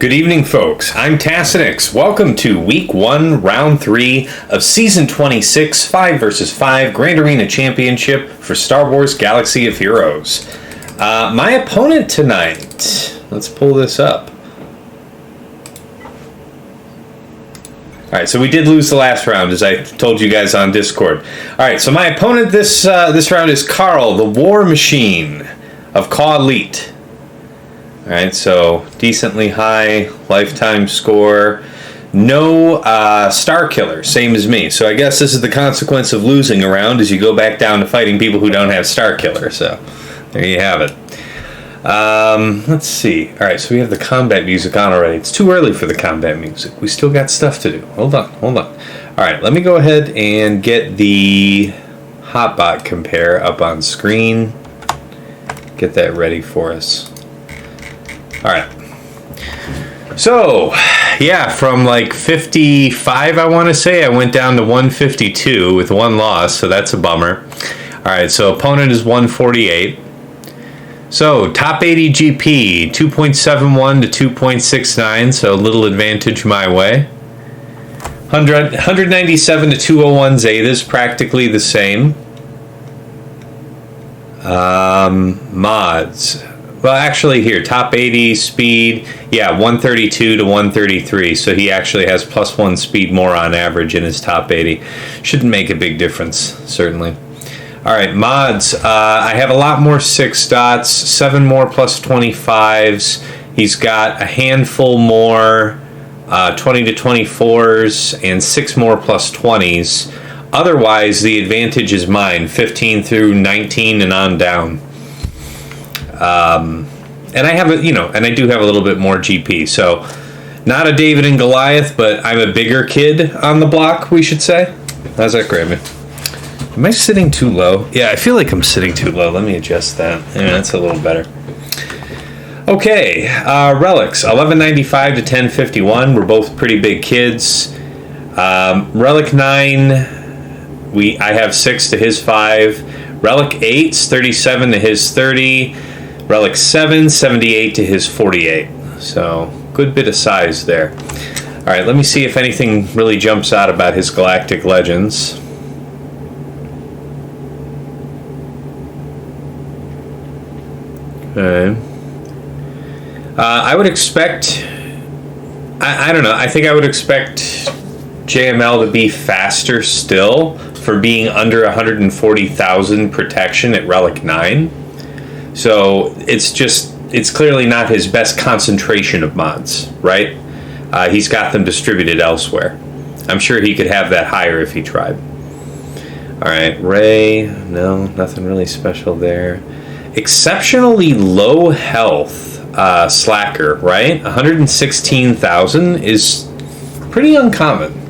Good evening, folks. I'm Tassinix. Welcome to Week 1, Round 3 of Season 26, 5 vs. 5 Grand Arena Championship for Star Wars Galaxy of Heroes. My opponent tonight, let's pull this up. Alright, so we did lose the last round, as I told you guys on Discord. Alright, so my opponent this round is Carl, the War Machine of Caw Elite. Alright, so decently high lifetime score. No Star Killer, same as me. So I guess this is the consequence of losing a round, as you go back down to fighting people who don't have Star Killer. So there you have it. Let's see. Alright, so we have the combat music on already. It's too early for the combat music. We still got stuff to do. Hold on. Alright, let me go ahead and get the Hotbot compare up on screen. Get that ready for us. Alright, so, yeah, from like 55, I want to say, I went down to 152 with one loss, so that's a bummer. Alright, so opponent is 148. So, top 80 GP, 2.71 to 2.69, so a little advantage my way. 197 to 201 Zetas, practically the same. Mods. Well, actually here, top 80 speed, yeah, 132 to 133, so he actually has +1 speed more on average in his top 80. Shouldn't make a big difference, certainly. Alright, mods, I have a lot more 6 dots, 7 more +25s, he's got a handful more 20 to 24s, and 6 more +20s. Otherwise, the advantage is mine, 15 through 19 and on down. And I have and I do have a little bit more GP, so not a David and Goliath, but I'm a bigger kid on the block, we should say. How's that, Grammy? Am I sitting too low? Yeah, I feel like I'm sitting too low. Let me adjust that. Yeah, that's a little better. Okay, relics, 1195 to 1051. We're both pretty big kids. Relic 9, I have 6 to his 5. Relic 8's 37 to his 30. Relic 7, 78 to his 48. So, good bit of size there. Alright, let me see if anything really jumps out about his Galactic Legends. Okay. I would expect... I don't know. I think I would expect JML to be faster still for being under 140,000 protection at Relic 9. So it's clearly not his best concentration of mods, right? He's got them distributed elsewhere. I'm sure he could have that higher if he tried. Alright, Ray, no, nothing really special there. Exceptionally low health Slacker, right? 116,000 is pretty uncommon.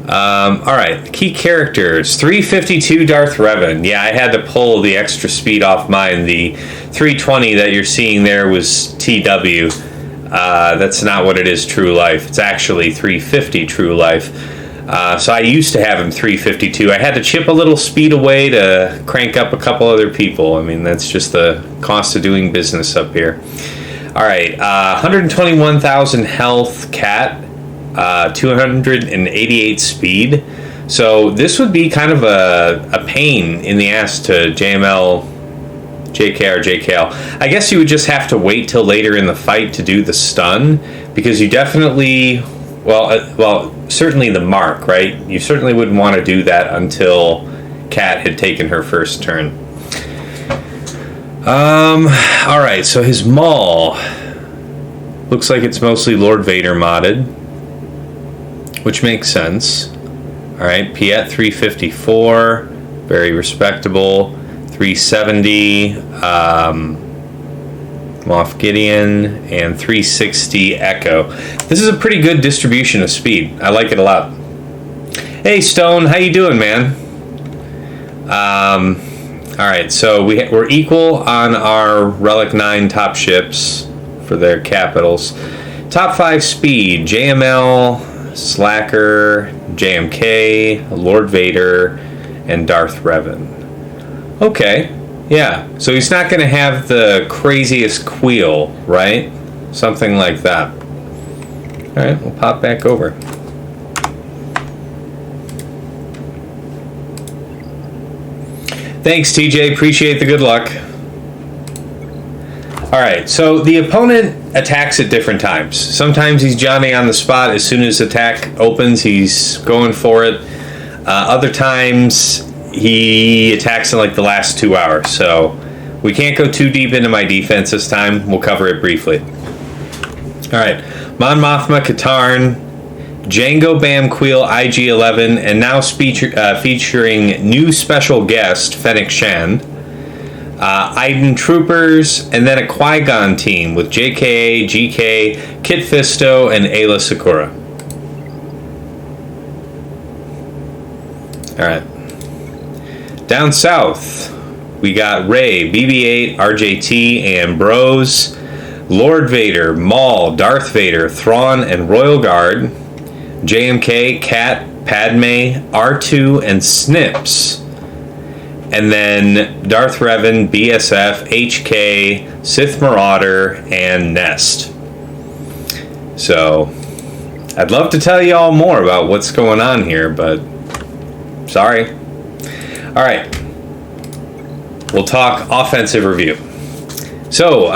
Alright, key characters. 352 Darth Revan. Yeah, I had to pull the extra speed off mine. The 320 that you're seeing there was TW. That's not what it is true life. It's actually 350 true life. So I used to have him 352. I had to chip a little speed away to crank up a couple other people. I mean, that's just the cost of doing business up here. Alright, 121,000 health Cat. 288 speed. So this would be kind of a pain in the ass to JML, JKR, JKL. I guess you would just have to wait till later in the fight to do the stun, because you definitely, well, certainly the mark, right? You certainly wouldn't want to do that until Kat had taken her first turn. Alright, so his Maul looks like it's mostly Lord Vader modded, which makes sense. Alright, Piet 354, very respectable. 370, Moff Gideon, and 360 Echo. This is a pretty good distribution of speed. I like it a lot. Hey Stone, how you doing, man? Alright, so we're equal on our Relic 9 top ships for their capitals. Top 5 speed, JML, Slacker, JMK, Lord Vader, and Darth Revan. Okay, yeah. So he's not going to have the craziest queel, right? Something like that. Alright, we'll pop back over. Thanks, TJ. Appreciate the good luck. Alright, so the opponent attacks at different times. Sometimes he's Johnny on the spot. As soon as attack opens, he's going for it. Other times, he attacks in like the last 2 hours. So we can't go too deep into my defense this time. We'll cover it briefly. Alright, Mon Mothma, Katarn, Jango, Bamqueel, IG-11, and now featuring new special guest, Fennec Shand. Iden Troopers, and then a Qui-Gon team with JKA, GK, Kit Fisto, and Ayla Secura. Alright. Down south, we got Rey, BB-8, RJT, and Bros, Lord Vader, Maul, Darth Vader, Thrawn, and Royal Guard, JMK, Cat, Padme, R2, and Snips. And then Darth Revan, BSF, HK, Sith Marauder, and Nest. So, I'd love to tell you all more about what's going on here, but sorry. Alright. We'll talk offensive review. So,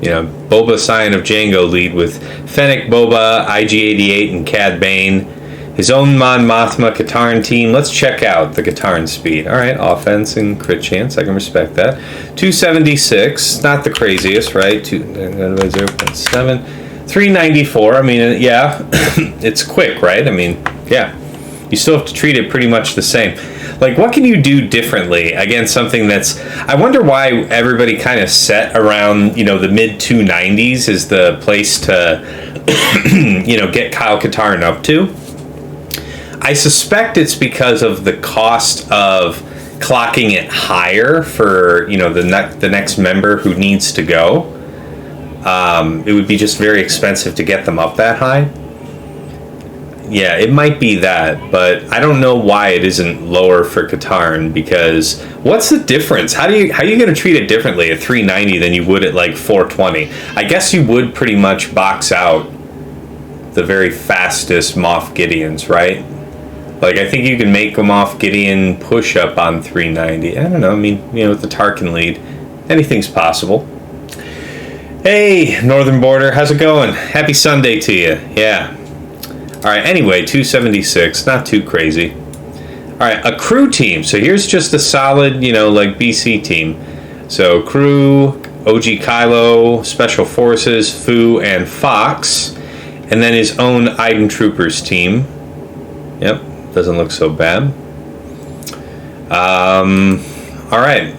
Boba Scion of Jango lead with Fennec, Boba, IG-88, and Cad Bane. His own Mon Mothma Katarn team. Let's check out the Katarn speed. Alright, offense and crit chance. I can respect that. 276. Not the craziest, right? 0.7. 394. I mean, yeah. It's quick, right? I mean, yeah. You still have to treat it pretty much the same. Like, what can you do differently against something that's... I wonder why everybody kind of set around, the mid-290s is the place to, get Kyle Katarn up to. I suspect it's because of the cost of clocking it higher for, the next member who needs to go. It would be just very expensive to get them up that high. Yeah, it might be that, but I don't know why it isn't lower for Katarn, because what's the difference? How are you going to treat it differently at 390 than you would at like 420? I guess you would pretty much box out the very fastest Moff Gideons, right? Like, I think you can make a Moff Gideon push up on 390. I don't know, I mean, with the Tarkin lead, anything's possible. Hey, Northern Border, how's it going? Happy Sunday to you. Yeah. Alright, anyway, 276, not too crazy. Alright, a crew team. So here's just a solid, like BC team. So crew, OG Kylo, Special Forces, Fu, and Fox. And then his own Iden Troopers team. Yep, doesn't look so bad. Alright.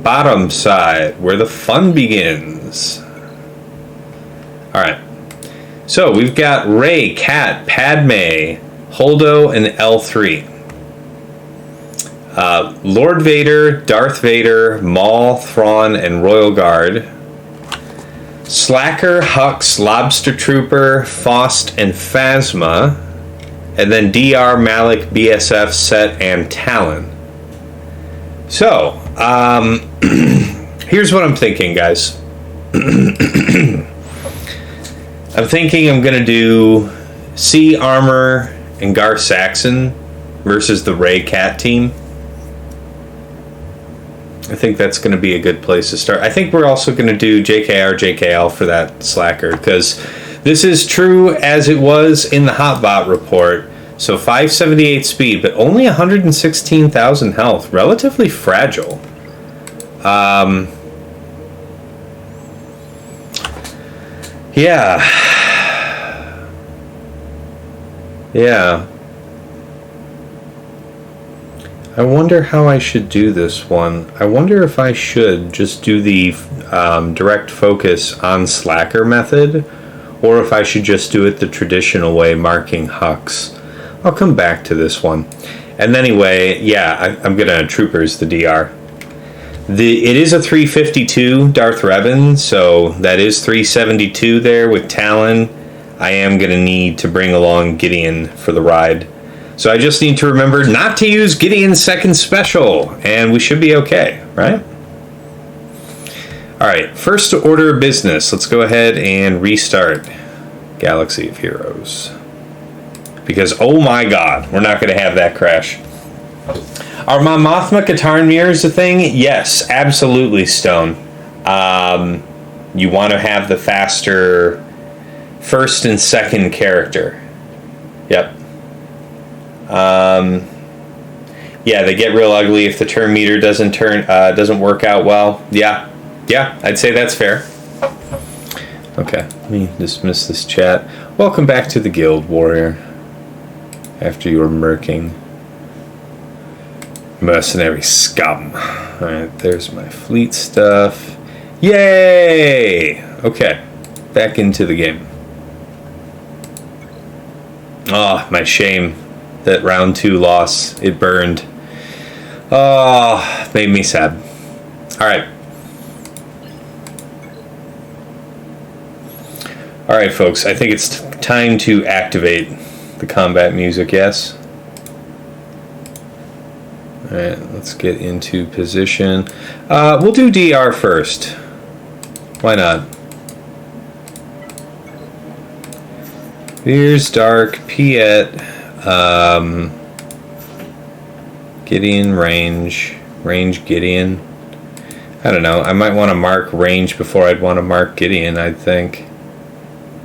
Bottom side, where the fun begins. Alright. So, we've got Rey, Cat, Padme, Holdo, and L3. Lord Vader, Darth Vader, Maul, Thrawn, and Royal Guard. Slacker, Hux, Lobster Trooper, Faust, and Phasma. And then DR, Malik, BSF, Set, and Talon. So, here's what I'm thinking, guys. I'm thinking I'm going to do C Armor and Gar Saxon versus the Rey Cat team. I think that's going to be a good place to start. I think we're also going to do JKR, JKL for that Slacker, because this is true as it was in the Hotbot report. So 578 speed, but only 116,000 health. Relatively fragile. Yeah. I wonder how I should do this one. I wonder if I should just do the direct focus on Slacker method, or if I should just do it the traditional way, marking Hux. I'll come back to this one. And anyway, yeah, I'm gonna Troopers the DR. It is a 352 Darth Revan, so that is 372 there with Talon. I am going to need to bring along Gideon for the ride. So I just need to remember not to use Gideon's second special, and we should be okay, right? Alright, first order of business. Let's go ahead and restart Galaxy of Heroes. Because, oh my god, we're not going to have that crash. Are Mon Mothma Katarn mirrors a thing? Yes, absolutely, Stone. You want to have the faster first and second character. Yep. Yeah, they get real ugly if the turn meter doesn't work out well. Yeah, I'd say that's fair. Okay, let me dismiss this chat. Welcome back to the guild, warrior. After your murking. Mercenary scum. Alright, there's my fleet stuff. Yay! Okay, back into the game. Ah, my shame. That round 2 loss, it burned. Oh, made me sad. Alright. Alright, folks, I think it's time to activate the combat music, yes? Alright, let's get into position. We'll do DR first. Why not? Here's Dark, Piet, Gideon, range Gideon. I don't know, I might want to mark range before I'd want to mark Gideon, I think.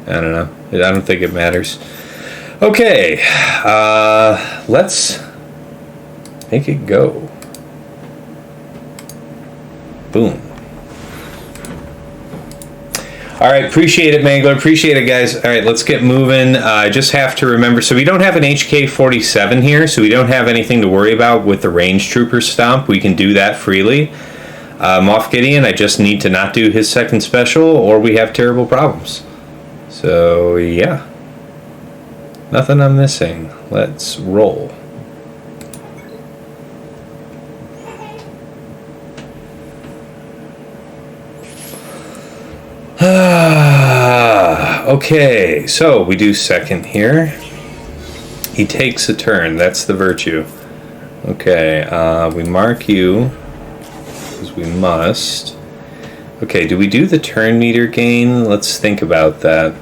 I don't know, I don't think it matters. Okay, let's make it go. Boom. Alright, appreciate it, Mangler. Appreciate it, guys. Alright, let's get moving. I just have to remember, so we don't have an HK-47 here, so we don't have anything to worry about with the range trooper stomp. We can do that freely. Moff Gideon, I just need to not do his second special, or we have terrible problems. So, yeah. Nothing I'm missing. Let's roll. Okay, so we do second here. He takes a turn. That's the virtue. Okay, we mark you because we must. Okay, do we do the turn meter gain? Let's think about that.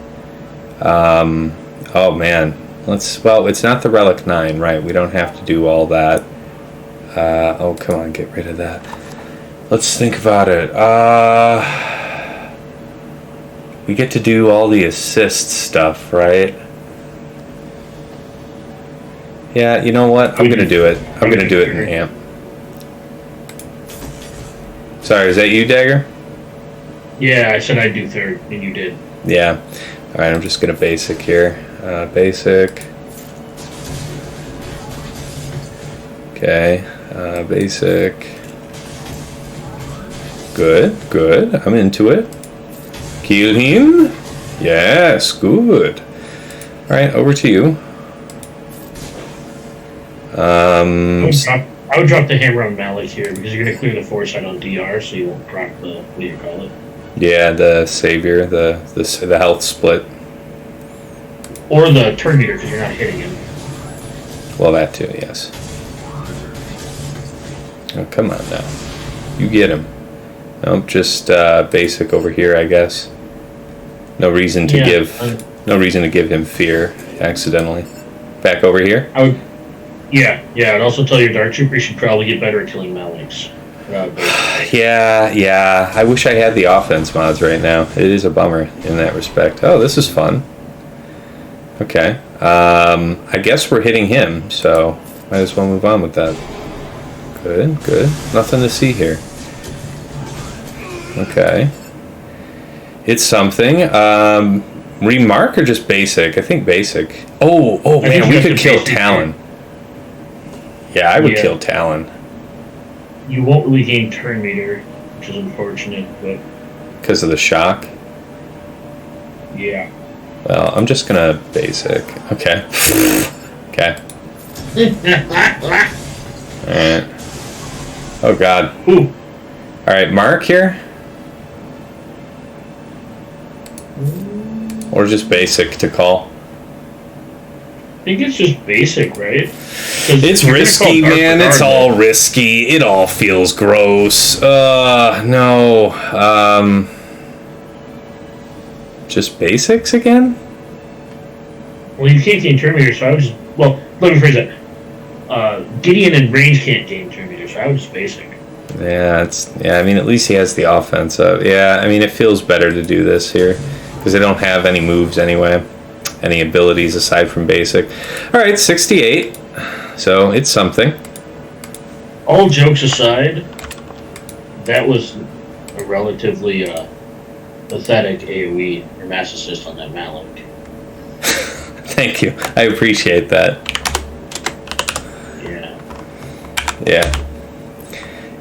Oh man, well, it's not the Relic 9, right? We don't have to do all that. Oh, come on, get rid of that. Let's think about it. We get to do all the assist stuff, right? Yeah, you know what? I'm gonna do it. I'm gonna do it in amp. Sorry, is that you, Dagger? Yeah, I said I'd do third, and you did. Yeah. Alright, I'm just gonna basic here. Basic. Okay. Basic. Good. I'm into it. Kill him. Yes, good. Alright, over to you. I would drop the hammer on Malik here because you're going to clear the foresight on DR, so you won't drop the, what do you call it? Yeah, the savior, the health split. Or the turn meter because you're not hitting him. Well, that too, yes. Oh, come on now. You get him. Nope, just basic over here, I guess. No reason to give him fear accidentally. Back over here. Yeah. I'd also tell your Dark Trooper you should probably get better at killing Maliks. Yeah. I wish I had the offense mods right now. It is a bummer in that respect. Oh, this is fun. Okay. I guess we're hitting him, so might as well move on with that. Good. Nothing to see here. Okay. It's something. Remark or just basic? I think basic. Oh man, we could kill Talon. Yeah, I would kill Talon. You won't really gain turn meter, which is unfortunate, but... Because of the shock? Yeah. Well, I'm just gonna basic. Okay. Okay. Alright. Oh god. Ooh. Alright, mark here? Or just basic to call? think it's just basic, right? It's risky, man. It's all risky. It all feels gross. No. Just basics again? Well, you can't gain turn meter, so I would just... Well, let me phrase that. Gideon and range can't gain turn meter, so I would just basic. Yeah, I mean, at least he has the offensive. Yeah, I mean, it feels better to do this here. Because they don't have any moves anyway. Any abilities aside from basic. Alright, 68. So, it's something. All jokes aside, that was a relatively pathetic AoE or mass assist on that Malik. Thank you. I appreciate that. Yeah. Yeah.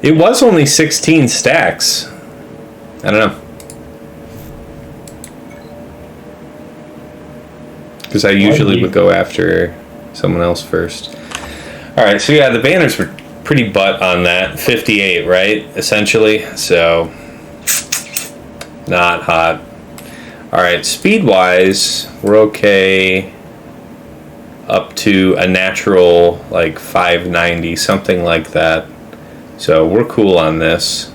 It was only 16 stacks. I don't know. Because I usually would go after someone else first. Alright, so yeah, the banners were pretty butt on that. 58, right? Essentially. So, not hot. Alright, speed-wise, we're okay up to a natural, like, 590, something like that. So, we're cool on this.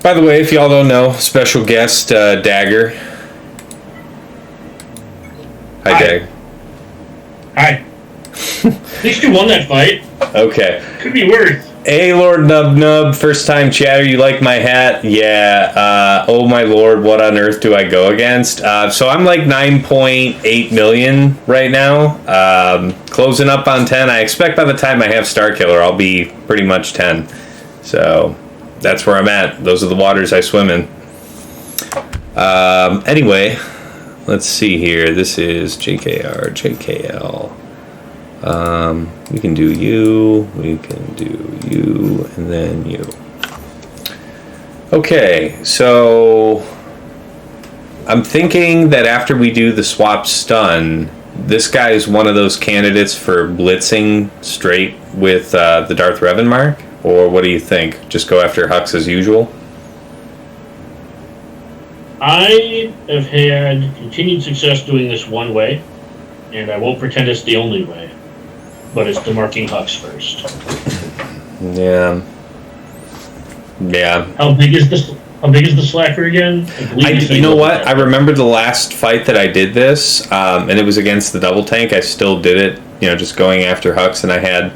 By the way, if y'all don't know, special guest, Dagger. Hi, Dagger. Hi. At least you won that fight. Okay. Could be worse. Hey, Lord Nub Nub, first time chatter, you like my hat? Yeah, oh my lord, what on earth do I go against? So I'm like 9.8 million right now, closing up on 10. I expect by the time I have Starkiller, I'll be pretty much 10. So that's where I'm at. Those are the waters I swim in. Anyway, let's see here. This is JKR, JKL. We can do you, we can do you, and then you. Okay, so I'm thinking that after we do the swap stun, this guy is one of those candidates for blitzing straight with the Darth Revan mark, or what do you think? Just go after Hux as usual? I have had continued success doing this one way, and I won't pretend it's the only way. But it's demarking Hux first. Yeah. Yeah. How big is the slacker again? You know what? I remember the last fight that I did this, and it was against the double tank. I still did it, just going after Hux, and I had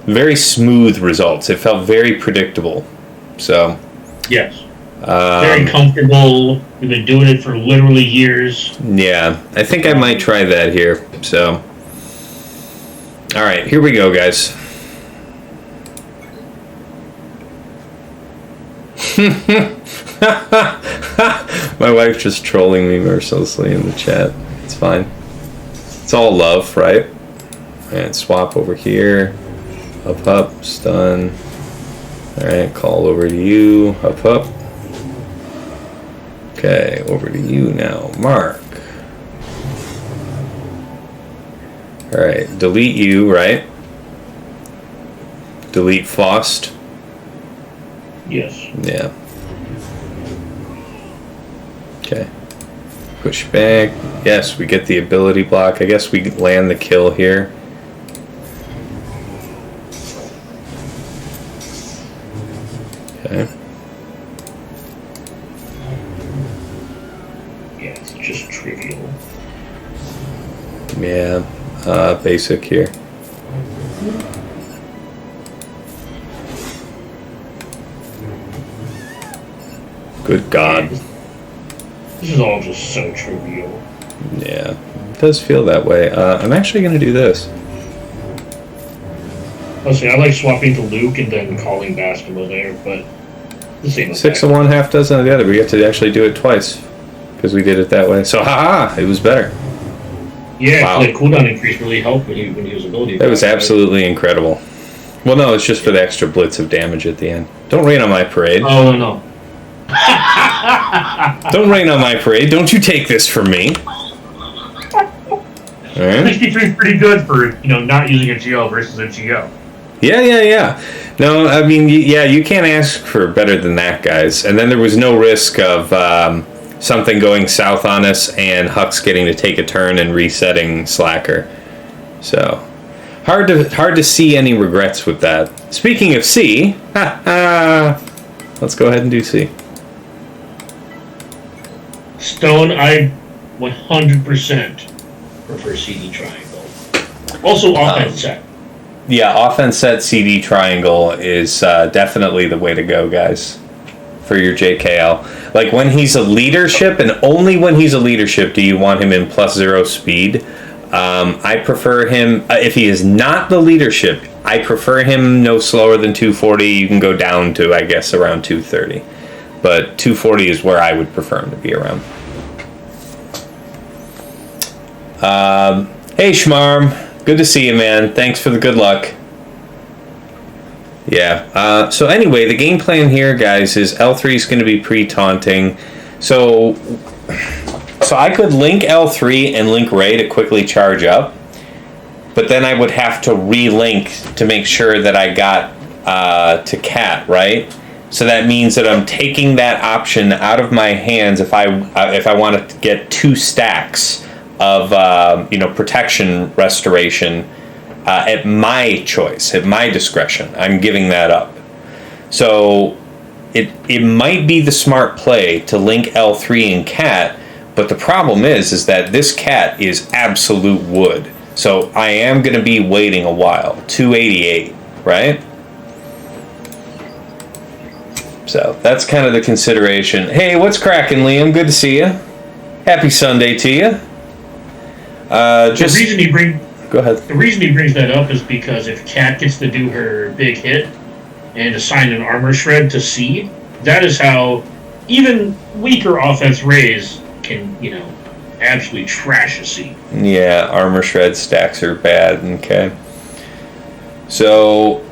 very smooth results. It felt very predictable. So. Yes. Very comfortable. We've been doing it for literally years. Yeah. I think I might try that here. So. Alright, here we go, guys. My wife's just trolling me mercilessly in the chat. It's fine. It's all love, right? And swap over here. Up, stun. Alright, call over to you. Up. Okay, over to you now. Mark. Alright, delete you, right? Delete Faust. Yes. Yeah. Okay. Push back. Yes, we get the ability block. I guess we land the kill here. Okay. Yeah, it's just trivial. Yeah. Basic here. Good God. This is all just so trivial. Yeah, it does feel that way. I'm actually going to do this. Let's see, I like swapping to Luke and then calling basketball there, but this ain't 6 of one, half dozen of the other. We have to actually do it twice because we did it that way. So, haha, it was better. Yeah, wow. The cooldown increase really helped when he was ability. That was absolutely incredible. Well, no, it's just for the extra blitz of damage at the end. Don't rain on my parade. Oh, no. Don't rain on my parade. Don't you take this from me. Right. 63 is pretty good for, not using a Geo versus a Geo. Yeah. No, I mean, yeah, you can't ask for better than that, guys. And then there was no risk of something going south on us and Huck's getting to take a turn and resetting Slacker. So hard to see any regrets with that. Speaking of C, let's go ahead and do C. Stone, I 100% prefer CD triangle. Also offense set. Yeah, offense set CD triangle is definitely the way to go, guys, for your JKL. Like when he's a leadership, and only when he's a leadership do you want him in +0 speed. I prefer him, if he is not the leadership, I prefer him no slower than 240. You can go down to, I guess, around 230. But 240 is where I would prefer him to be around. Hey, Schmarm. Good to see you, man. Thanks for the good luck. Yeah. So anyway, the game plan here, guys, is L3 is going to be pre-taunting. So I could link L3 and link Ray to quickly charge up, but then I would have to relink to make sure that I got to Cat, right? So that means that I'm taking that option out of my hands if I want to get 2 stacks of protection restoration at my choice, at my discretion. I'm giving that up. So it might be the smart play to link L3 and Cat, but the problem is that this Cat is absolute wood. So I am going to be waiting a while. 288, right? So that's kind of the consideration. Hey, what's cracking, Liam? Good to see you. Happy Sunday to you. The reason he brings that up is because if Cat gets to do her big hit and assign an armor shred to C, that is how even weaker offense Rays can, absolutely trash a C. Yeah, armor shred stacks are bad. Okay. So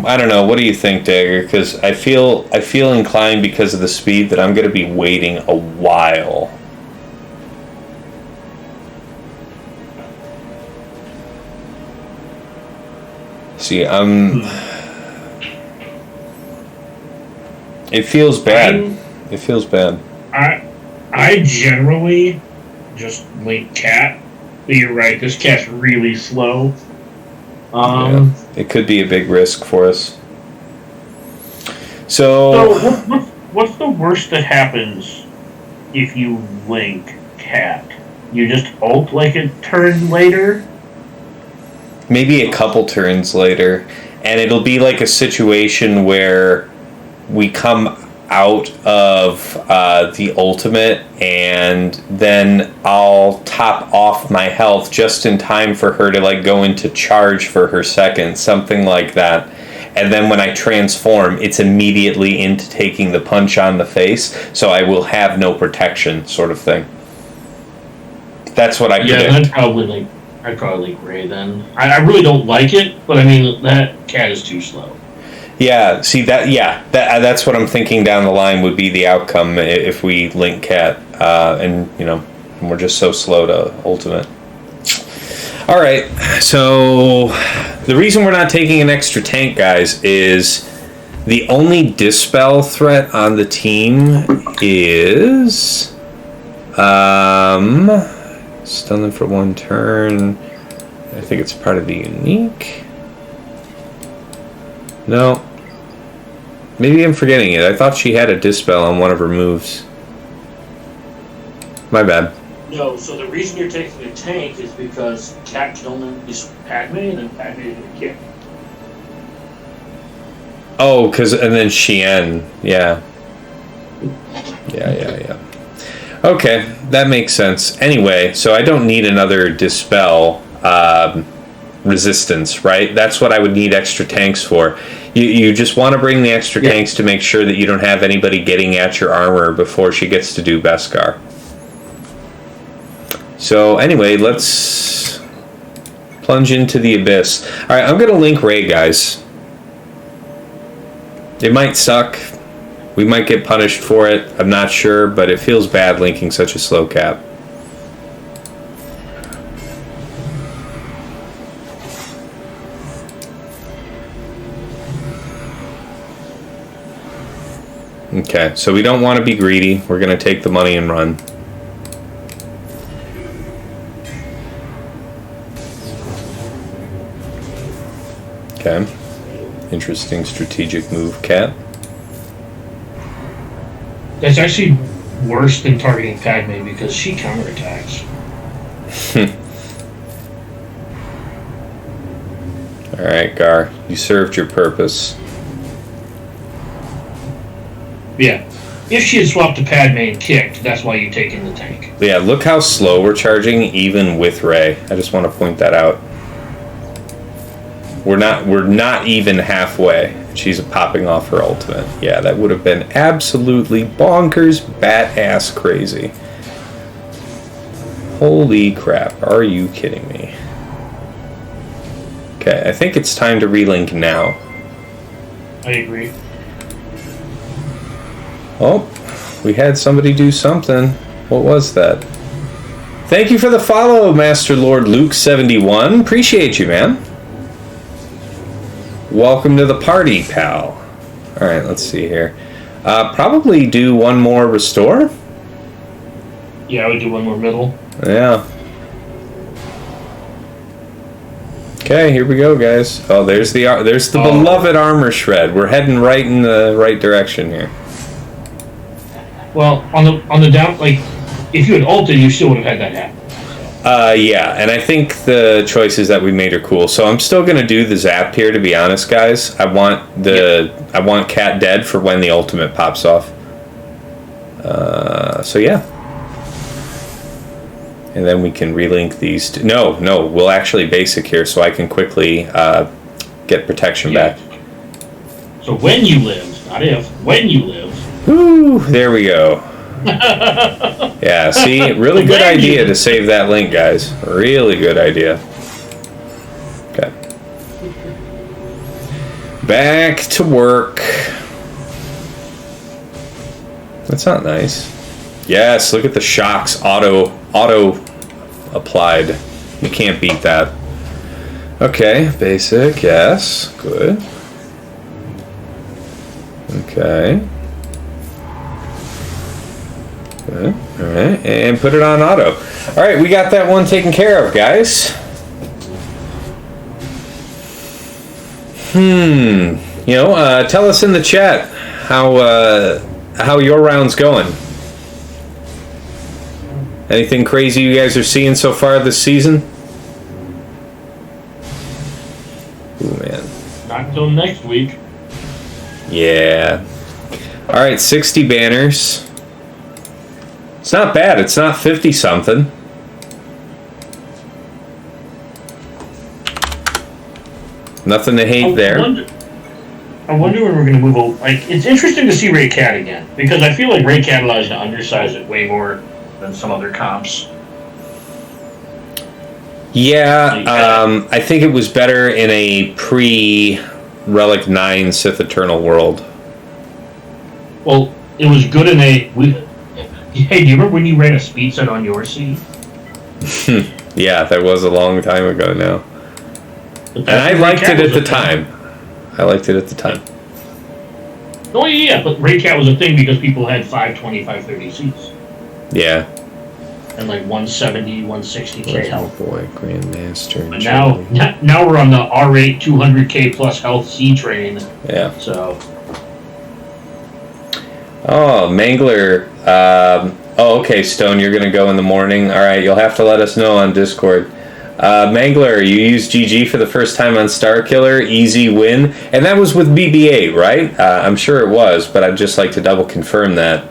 I don't know. What do you think, Dagger? Because I feel inclined because of the speed that I'm going to be waiting a while. See, it feels bad. It feels bad. I generally just link Cat. But you're right. This Cat's really slow. Yeah, it could be a big risk for us. So what's the worst that happens if you link Cat? You just ult like a turn later? Maybe a couple turns later, and it'll be like a situation where we come out of the ultimate, and then I'll top off my health just in time for her to go into charge for her second, something like that. And then when I transform, it's immediately into taking the punch on the face, so I will have no protection, sort of thing. That's what I predict. Yeah, I'd probably link Ray then. I really don't like it, but I mean, that Cat is too slow. Yeah, see that's what I'm thinking down the line would be the outcome if we link Cat, and we're just so slow to ultimate. All right, so the reason we're not taking an extra tank, guys, is the only dispel threat on the team is stun them for 1 turn. I think it's part of the unique. No. Maybe I'm forgetting it. I thought she had a dispel on one of her moves. My bad. No, so the reason you're taking a tank is because Cat can only use Padme, and then Padme is going to kick. Oh, and then Shien. Yeah. Yeah. Okay, that makes sense. Anyway, so I don't need another dispel resistance, right? That's what I would need extra tanks for. You just want to bring the extra tanks to make sure that you don't have anybody getting at your armor before she gets to do Beskar. So anyway, let's plunge into the abyss. All right, I'm going to link Ray, guys. It might suck. We might get punished for it. I'm not sure, but it feels bad linking such a slow cap. Okay, so we don't want to be greedy. We're going to take the money and run. Okay. Interesting strategic move, Cat. That's actually worse than targeting Padme because she counterattacks. Alright, Gar. You served your purpose. Yeah. If she had swapped to Padme and kicked, that's why you take in the tank. Yeah, look how slow we're charging even with Rey. I just want to point that out. We're not even halfway. She's popping off her ultimate. Yeah, that would have been absolutely bonkers, bat-ass crazy. Holy crap, are you kidding me? Okay, I think it's time to relink now. I agree. Oh, we had somebody do something. What was that? Thank you for the follow, Master Lord Luke71. Appreciate you, man. Welcome to the party, pal. Alright, let's see here. Probably do one more restore? Yeah, I would do one more middle. Yeah. Okay, here we go, guys. Oh, there's the beloved armor shred. We're heading right in the right direction here. Well, on the down, like, if you had ulted, you still would have had that happen. Yeah, and I think the choices that we made are cool. So I'm still gonna do the zap here, to be honest, guys. I want Cat dead for when the ultimate pops off. So yeah. And then we can relink these two. No, we'll actually basic here so I can quickly get protection back. So when you live, not if, when you live. Woo, there we go. Yeah, see, really good idea to save that link, guys. Really good idea. Okay. Back to work. That's not nice. Yes, look at the shocks auto applied. You can't beat that. Okay, basic, yes, good. Okay. Good. Alright, and put it on auto. Alright, we got that one taken care of, guys. Tell us in the chat how your round's going. Anything crazy you guys are seeing so far this season? Ooh, man. Not until next week. Yeah. Alright, 60 banners. It's not bad. It's not 50-something. Nothing to hate there. I wonder when we're going to move over. Like, it's interesting to see Ray Cat again, because I feel like Ray Cat allows you to undersize it way more than some other comps. Yeah, I think it was better in a pre-Relic 9 Sith Eternal world. Well, it was good in a... Hey, do you remember when you ran a speed set on your seed? Yeah, that was a long time ago now. And I liked it at the time. Oh, yeah, but Ray Cat was a thing because people had 520, 530 seats. Yeah. And like 170, 160k health. Oh boy, Grandmaster. But now we're on the R8 200k plus health C train. Yeah. So. Oh, Mangler. Okay, Stone, you're going to go in the morning. All right, you'll have to let us know on Discord. Mangler, you used GG for the first time on Starkiller. Easy win. And that was with BB-8, right? I'm sure it was, but I'd just like to double confirm that.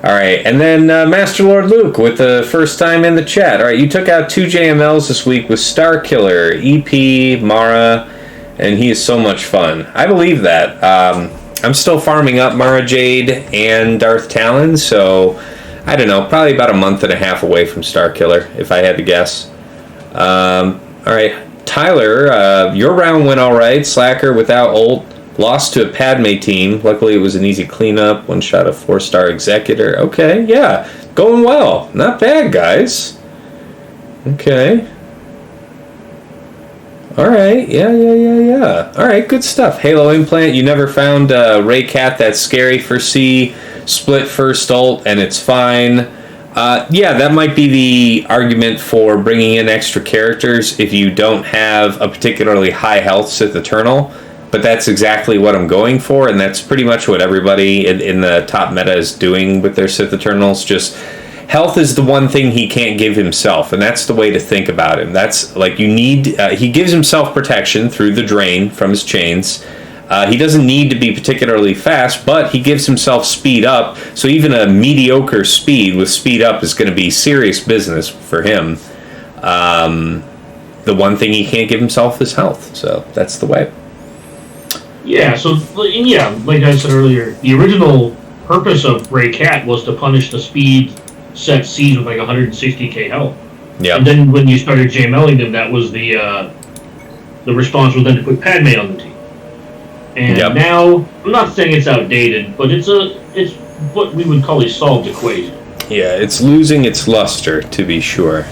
All right, and then Master Lord Luke with the first time in the chat. All right, you took out 2 JMLs this week with Starkiller, EP, Mara, and he is so much fun. I believe that. I'm still farming up Mara Jade and Darth Talon, so I don't know, probably about a month and a half away from Starkiller, if I had to guess. All right, Tyler, your round went all right. Slacker without ult, lost to a Padme team. Luckily, it was an easy cleanup. 1 shot of 4-star Executor. Okay, yeah, going well. Not bad, guys. Okay. All right. Yeah. All right. Good stuff. Halo implant. You never found Ray Cat that's scary for C. Split first ult, and it's fine. Yeah, that might be the argument for bringing in extra characters if you don't have a particularly high health Sith Eternal. But that's exactly what I'm going for, and that's pretty much what everybody in the top meta is doing with their Sith Eternals. Just health is the one thing he can't give himself, and that's the way to think about him. That's like you need. He gives himself protection through the drain from his chains. He doesn't need to be particularly fast, but he gives himself speed up. So even a mediocre speed with speed up is going to be serious business for him. The one thing he can't give himself is health. So that's the way. Yeah, so, yeah, like I said earlier, the original purpose of Ray Cat was to punish the speed set C's with like 160k health. Yeah. And then when you started JMLing them, that was the response was then to put Padme on the team. And now, I'm not saying it's outdated, but it's what we would call a solved equation. Yeah, it's losing its luster, to be sure.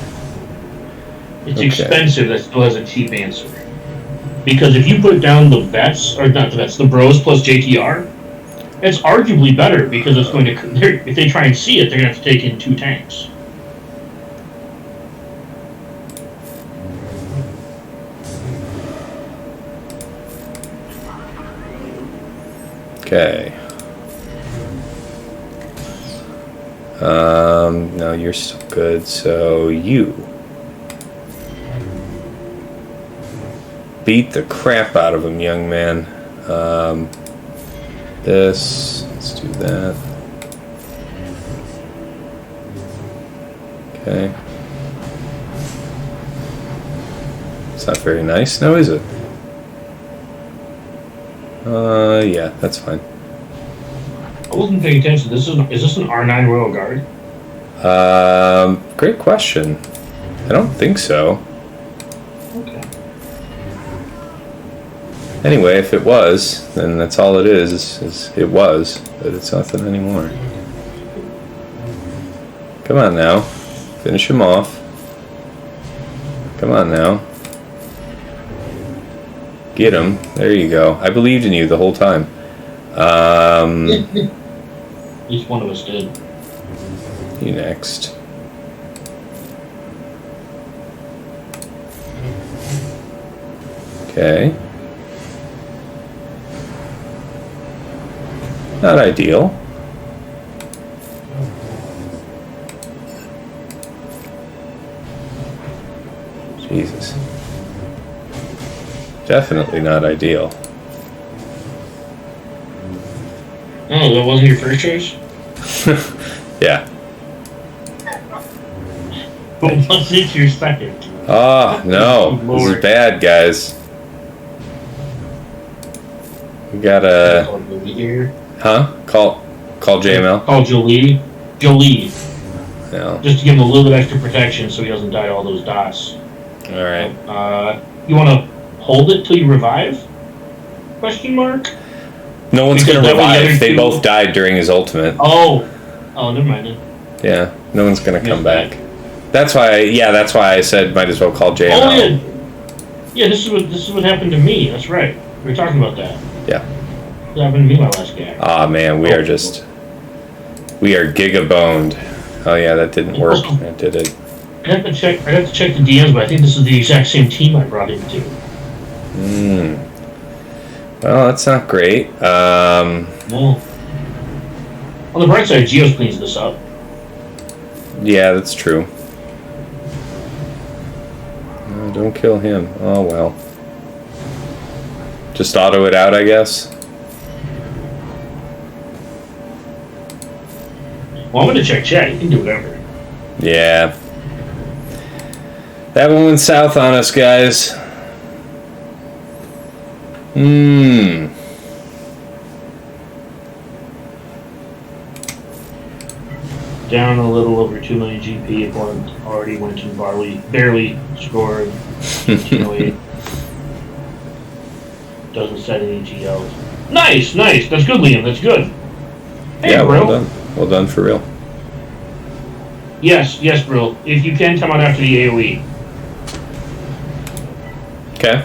It's expensive, that still has a cheap answer. Because if you put down the vets, or not the vets, the bros plus JTR, it's arguably better because it's going to. If they try and see it, they're going to have to take in 2 tanks. Okay. No, you're still good, so you beat the crap out of him, young man. Let's do that. Okay. It's not very nice, now is it? Yeah, that's fine. I wasn't paying attention. Is this an R9 Royal Guard? Great question. I don't think so. Okay. Anyway, if it was, then that's all it is it was, but it's nothing anymore. Come on now. Finish him off. Come on now. Get him. There you go. I believed in you the whole time. At least one of us did. You next. Okay. Not ideal. Jesus. Definitely not ideal. Oh, that wasn't your first choice? Yeah. But was it your second? Oh, no. This is bad, guys. We gotta... Huh? Call JML? Call Jolie. Jolie. No. Just to give him a little bit extra protection so he doesn't die to all those dots. Alright. You want to hold it till you revive? Question mark? No one's gonna revive. They both died during his ultimate. Oh, never mind then. Yeah, no one's gonna come back. That's why. Yeah, that's why I said might as well call JML. Oh yeah. This is what happened to me. That's right. We were talking about that. Yeah. That happened to me my last game. Ah man, we are giga boned. Oh yeah, that didn't work. That did it. I'd have to check the DMs, but I think this is the exact same team I brought him to. Well, that's not great. Well, on the bright side, Geos cleans this up. Yeah, that's true. No, don't kill him. Oh well. Just auto it out, I guess. Well, I'm gonna check chat. You can do whatever. Yeah. That one went south on us, guys. Down a little over 2 million GP. If one already went and barely scored. Doesn't set any GLs. Nice. That's good, Liam. That's good. Hey, yeah, bro. well done. Well done for real. Yes, bro. If you can, come on after the AoE. Okay.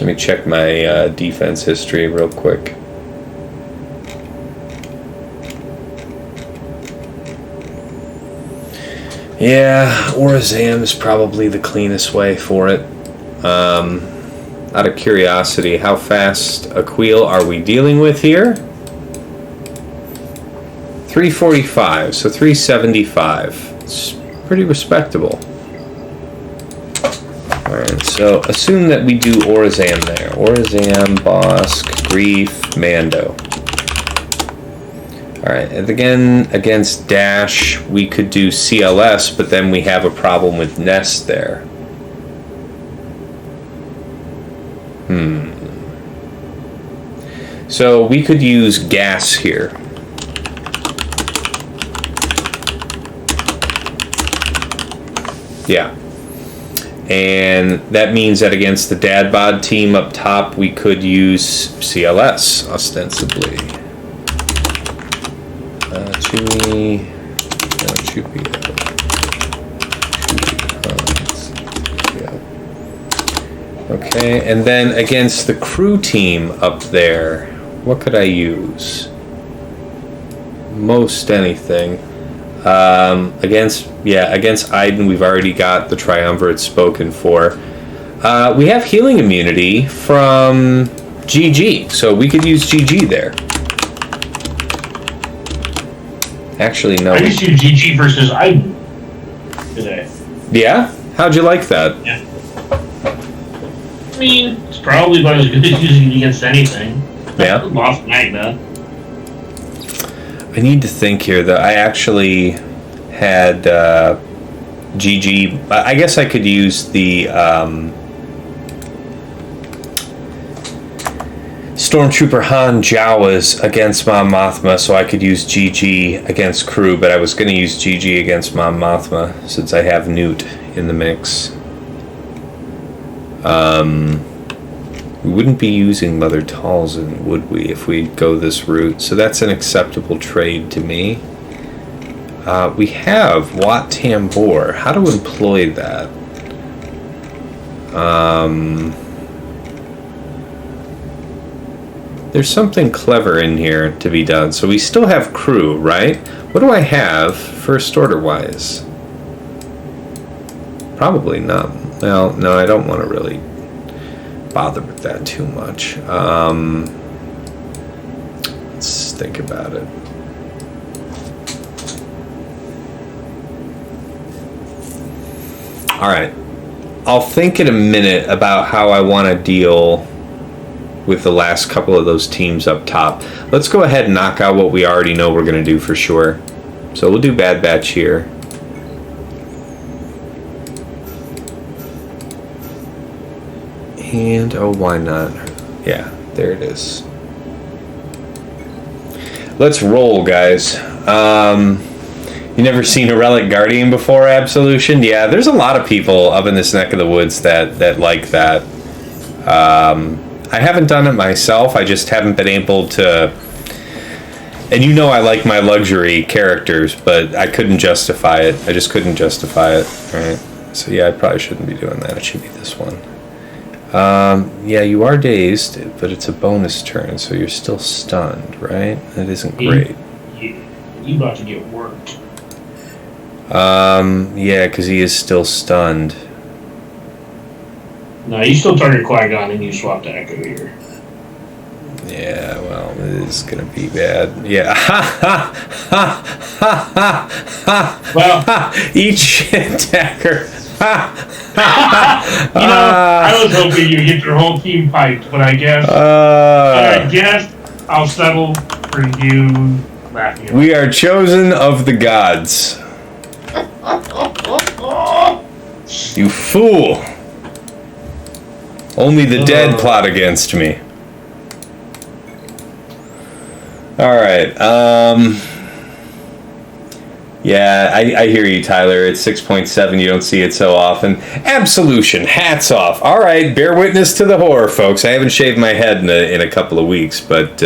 Let me check my defense history real quick. Yeah, Aurazam is probably the cleanest way for it. Out of curiosity, how fast a Queel are we dealing with here? 345, so 375. It's pretty respectable. Alright, so assume that we do Aurazam there. Aurazam, Bosk, Grief, Mando. Alright, and again, against Dash, we could do CLS, but then we have a problem with Nest there. So we could use Gas here. Yeah. And that means that against the Dad Bod team up top, we could use CLS, ostensibly. Chewy. No, Chewy. Okay, and then against the crew team up there, what could I use? Most anything. Against Iden, we've already got the Triumvirate spoken for. We have healing immunity from GG, so we could use GG there. Actually, no. I just used GG versus Iden today. Yeah? How'd you like that? Yeah. I mean, it's probably about as good as using it against anything. Yeah. Lost Magna. I need to think here, though. I actually had GG. I guess I could use the Stormtrooper Han Jawas against Mon Mothma, so I could use GG against crew, but I was going to use GG against Mon Mothma since I have Nute in the mix. We wouldn't be using Mother Talzin, would we, if we go this route? So that's an acceptable trade to me. We have Wat Tambor. How to employ that? There's something clever in here to be done. So we still have crew, right? What do I have first order wise? Probably not. Well, no, I don't want to really bother with that too much. Let's think about it. All right. I'll think in a minute about how I want to deal with the last couple of those teams up top. Let's go ahead and knock out what we already know we're going to do for sure. So we'll do Bad Batch here. And, oh, why not? Yeah, there it is. Let's roll, guys. You never seen a Relic Guardian before, Absolution? Yeah, there's a lot of people up in this neck of the woods that like that. I haven't done it myself. I just haven't been able to... And you know I like my luxury characters, but I couldn't justify it. I just couldn't justify it. All right. So yeah, I probably shouldn't be doing that. It should be this one. Yeah, you are dazed, but it's a bonus turn, so you're still stunned, right? That isn't great. You about to get worked. Yeah, because he is still stunned. No, you still target Qui-Gon and you swap to Echo here. Yeah, well, it is going to be bad. Yeah. Well, each attacker. I was hoping you'd get your whole team piped, but I guess I'll settle for you laughing. We are chosen of the gods. You fool! Only the dead plot against me. Alright, yeah, I hear you, Tyler. It's 6.7. You don't see it so often. Absolution. Hats off. All right, bear witness to the horror, folks. I haven't shaved my head in a couple of weeks, but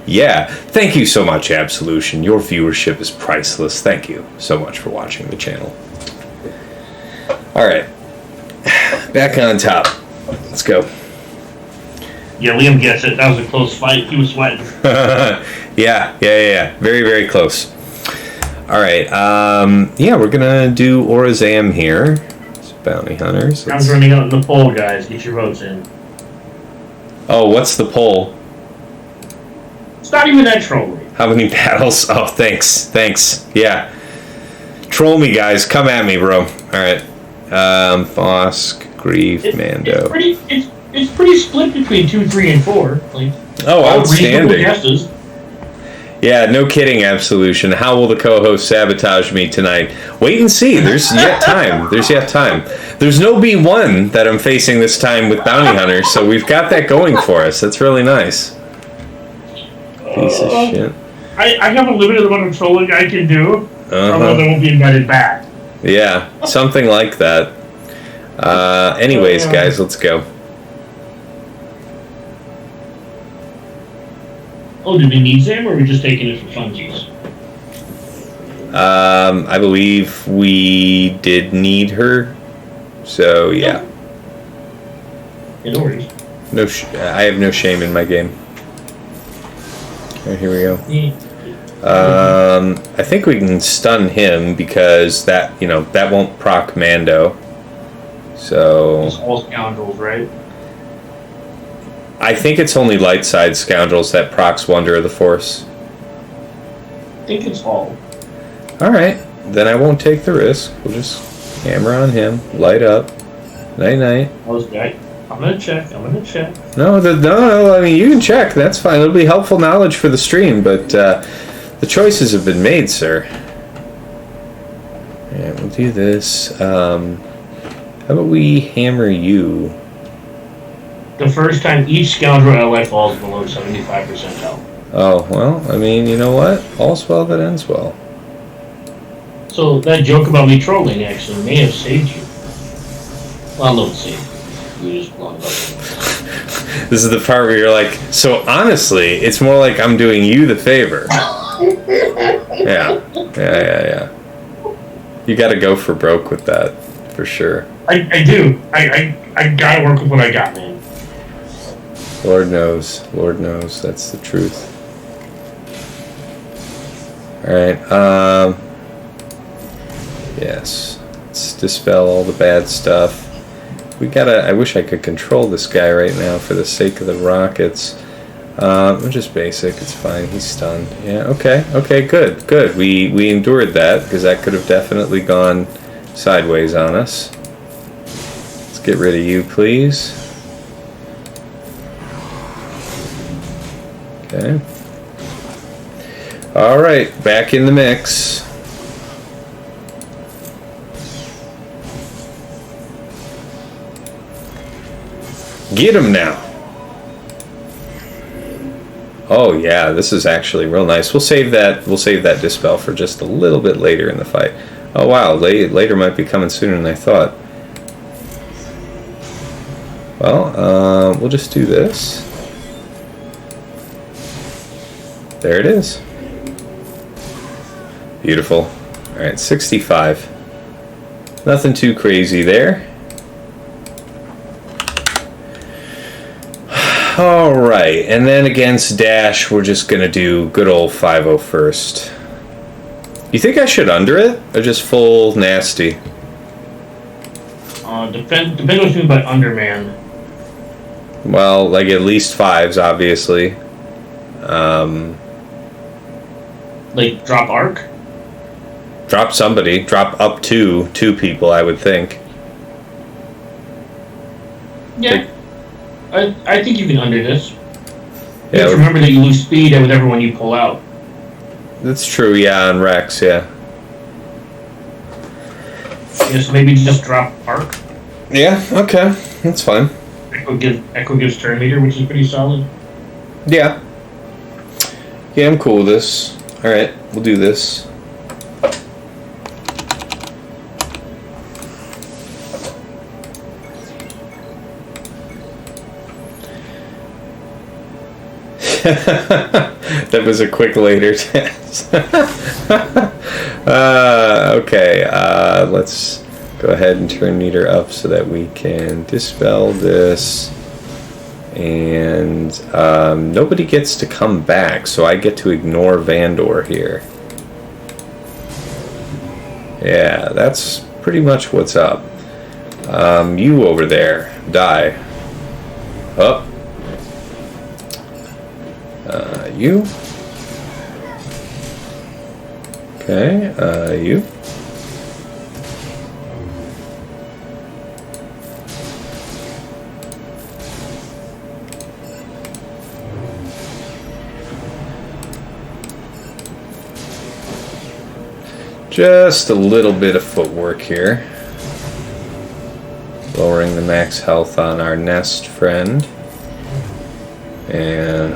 yeah. Thank you so much, Absolution. Your viewership is priceless. Thank you so much for watching the channel. All right, back on top. Let's go. Yeah, Liam gets it. That was a close fight. He was sweating. Yeah. Very, very close. All right. Yeah, we're gonna do Aurra's Am here. It's bounty hunters. Time's running out in the poll, guys. Get your votes in. Oh, what's the poll? It's not even that trolling. How many battles? Oh, thanks. Yeah. Troll me, guys. Come at me, bro. All right. Bosk, Grief, Mando. It's pretty split between 2, 3, and 4. Like, outstanding. Guesses. Yeah, no kidding, Absolution. How will the co-host sabotage me tonight? Wait and see. There's yet time. There's no B1 that I'm facing this time with Bounty Hunter, so we've got that going for us. That's really nice. Piece of shit. I have a limited amount of trolling I can do, although they won't be invited back. Yeah, something like that. Anyways, guys, let's go. Oh, do we need Sam, or are we just taking it for funsies? I believe we did need her, so yeah. No worries. I have no shame in my game. Alright, here we go. I think we can stun him because that won't proc Mando. So it's all scoundrels, right? I think it's only light side scoundrels that procs Wonder of the Force. I think it's all. Alright, then I won't take the risk. We'll just hammer on him, light up. Night. I'm gonna check. No, I mean, you can check. That's fine. It'll be helpful knowledge for the stream, but the choices have been made, sir. Alright, we'll do this. How about we hammer you? The first time each scoundrel ally falls below 75% health. Oh, well, I mean, you know what? All's well that ends well. So that joke about me trolling actually may have saved you. Well, no, it saved you. You just blown up. This is the part where you're like, so honestly, it's more like I'm doing you the favor. Yeah. You gotta go for broke with that, for sure. I do. I gotta work with what I got, man. Lord knows, that's the truth. Alright, yes. Let's dispel all the bad stuff. I wish I could control this guy right now for the sake of the rockets. Just basic, it's fine, he's stunned. Yeah, okay, good. We endured that, because that could have definitely gone sideways on us. Let's get rid of you, please. Okay. Alright, back in the mix. Get him now. Oh yeah, this is actually real nice. We'll save that dispel for just a little bit later in the fight. Oh wow, later might be coming sooner than I thought. Well, we'll just do this. There it is. Beautiful. Alright, 65. Nothing too crazy there. Alright, and then against Dash, we're just going to do good old 5-0 first. You think I should under it? Or just full nasty? Depends what you mean by underman. Well, like at least 5s, obviously. Like drop arc? Drop somebody. Drop up to 2 people, I would think. Yeah. I think you can under this. Yeah, Just remember that you lose speed with everyone you pull out. That's true, yeah, on Rex, yeah. Yes, maybe just drop arc. Yeah, okay. That's fine. Echo gives turn meter, which is pretty solid. Yeah. Yeah, I'm cool with this. Alright, we'll do this. That was a quick later test. Okay, let's go ahead and turn meter up so that we can dispel this And nobody gets to come back, so I get to ignore Vandor here. Yeah, that's pretty much what's up. You over there, die. Up. You. Okay, you. Just a little bit of footwork here. Lowering the max health on our nest friend. And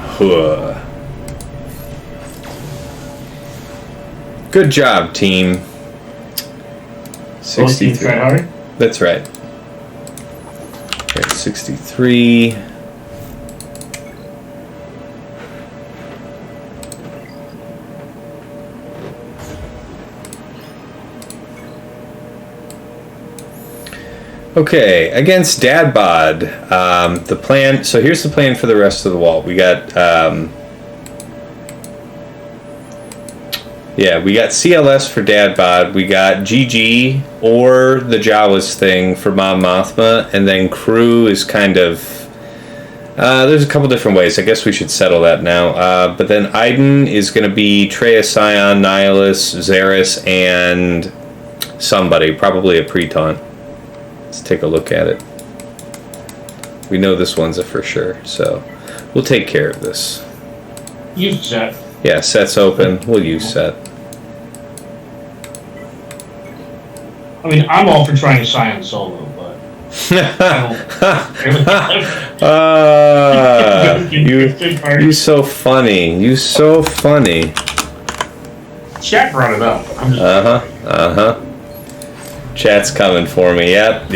good job, team. 63. That's right. Okay, 63. Okay, against Dadbod, the plan. So here's the plan for the rest of the wall. We got, we got CLS for Dadbod. We got GG or the Jawas thing for Mom Mothma, and then crew is kind of. There's a couple different ways. I guess we should settle that now. But then Iden is going to be Traya, Scion, Nihilus, Zariss, and somebody, probably a Preton. Let's take a look at it. We know this one's a for sure, so we'll take care of this. Use set. Yeah, set's open. We'll use set. I mean, I'm all for trying Scion solo, but you so funny. You so funny. Chat brought it up. I'm just Chat's coming for me. Yep.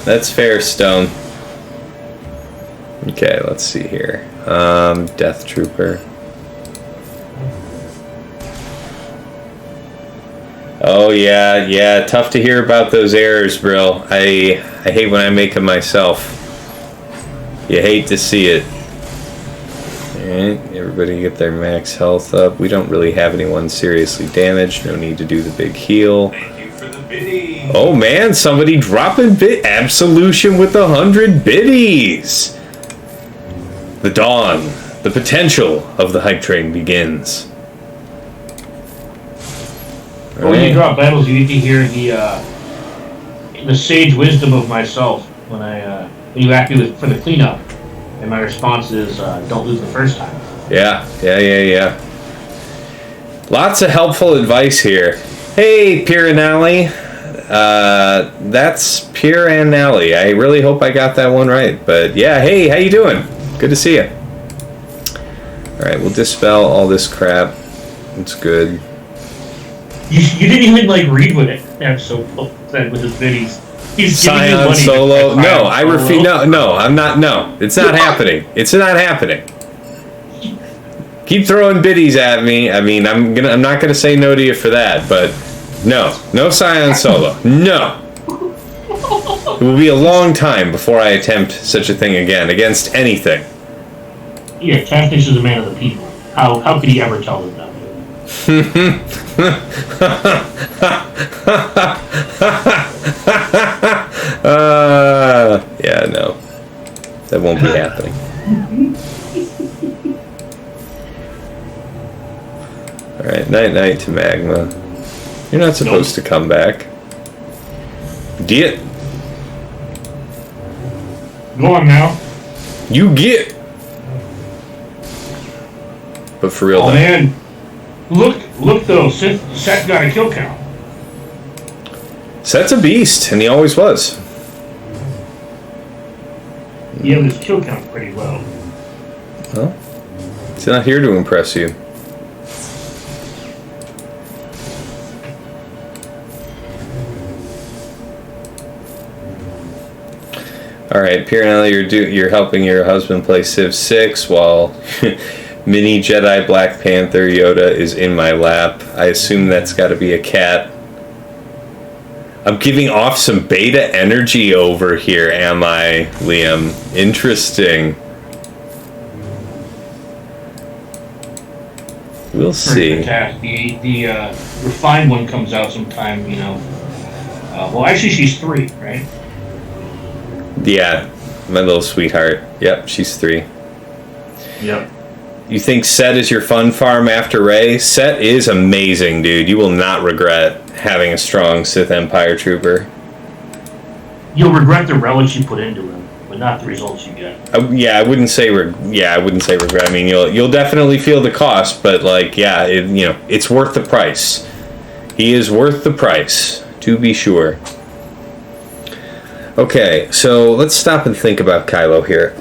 That's fair, Stone. Okay, let's see here. Death Trooper. Oh yeah. Tough to hear about those errors, Brill. I hate when I make them myself. You hate to see it. Alright, everybody get their max health up. We don't really have anyone seriously damaged. No need to do the big heal. Oh man, somebody dropping bit absolution with 100 biddies. The dawn, the potential of the hype train begins. When you drop battles, you need to hear the sage wisdom of myself when when you ask me for the cleanup, and my response is don't lose the first time. Yeah. Lots of helpful advice here. Hey, Piranelli. That's Piranelli. I really hope I got that one right. But yeah, hey, how you doing? Good to see you. Alright, we'll dispel all this crap. It's good. You didn't even read what it so said with his videos. He's Scion solo. No, I refuse. No, I'm not. No, it's not happening. It's not happening. Keep throwing biddies at me. I mean, I'm not gonna say no to you for that, but no Scion solo. No. It will be a long time before I attempt such a thing again against anything. Yeah, Catholic is a man of the people. How could he ever tell them that? Yeah, no. That won't be happening. Alright, night to Magma. You're not supposed to come back. Get. Go on now. You get. But for real, oh man. Look though, Seth got a kill count. Seth's a beast, and he always was. Yeah, but his kill count pretty low. Well, he's not here to impress you. Alright, Piranelli, you're helping your husband play Civ 6 while Mini Jedi Black Panther Yoda is in my lap. I assume that's got to be a cat. I'm giving off some beta energy over here, am I, Liam? Interesting. We'll see. The refined one comes out sometime, you know. Well, actually, she's 3, right? Yeah, my little sweetheart. Yep, she's 3. Yep. You think Set is your fun farm after Ray? Set is amazing, dude. You will not regret having a strong Sith Empire trooper. You'll regret the relics you put into him, but not the results you get. I wouldn't say regret. I mean, you'll definitely feel the cost, but like, yeah, it's worth the price. He is worth the price, to be sure. Okay, so let's stop and think about Kylo here.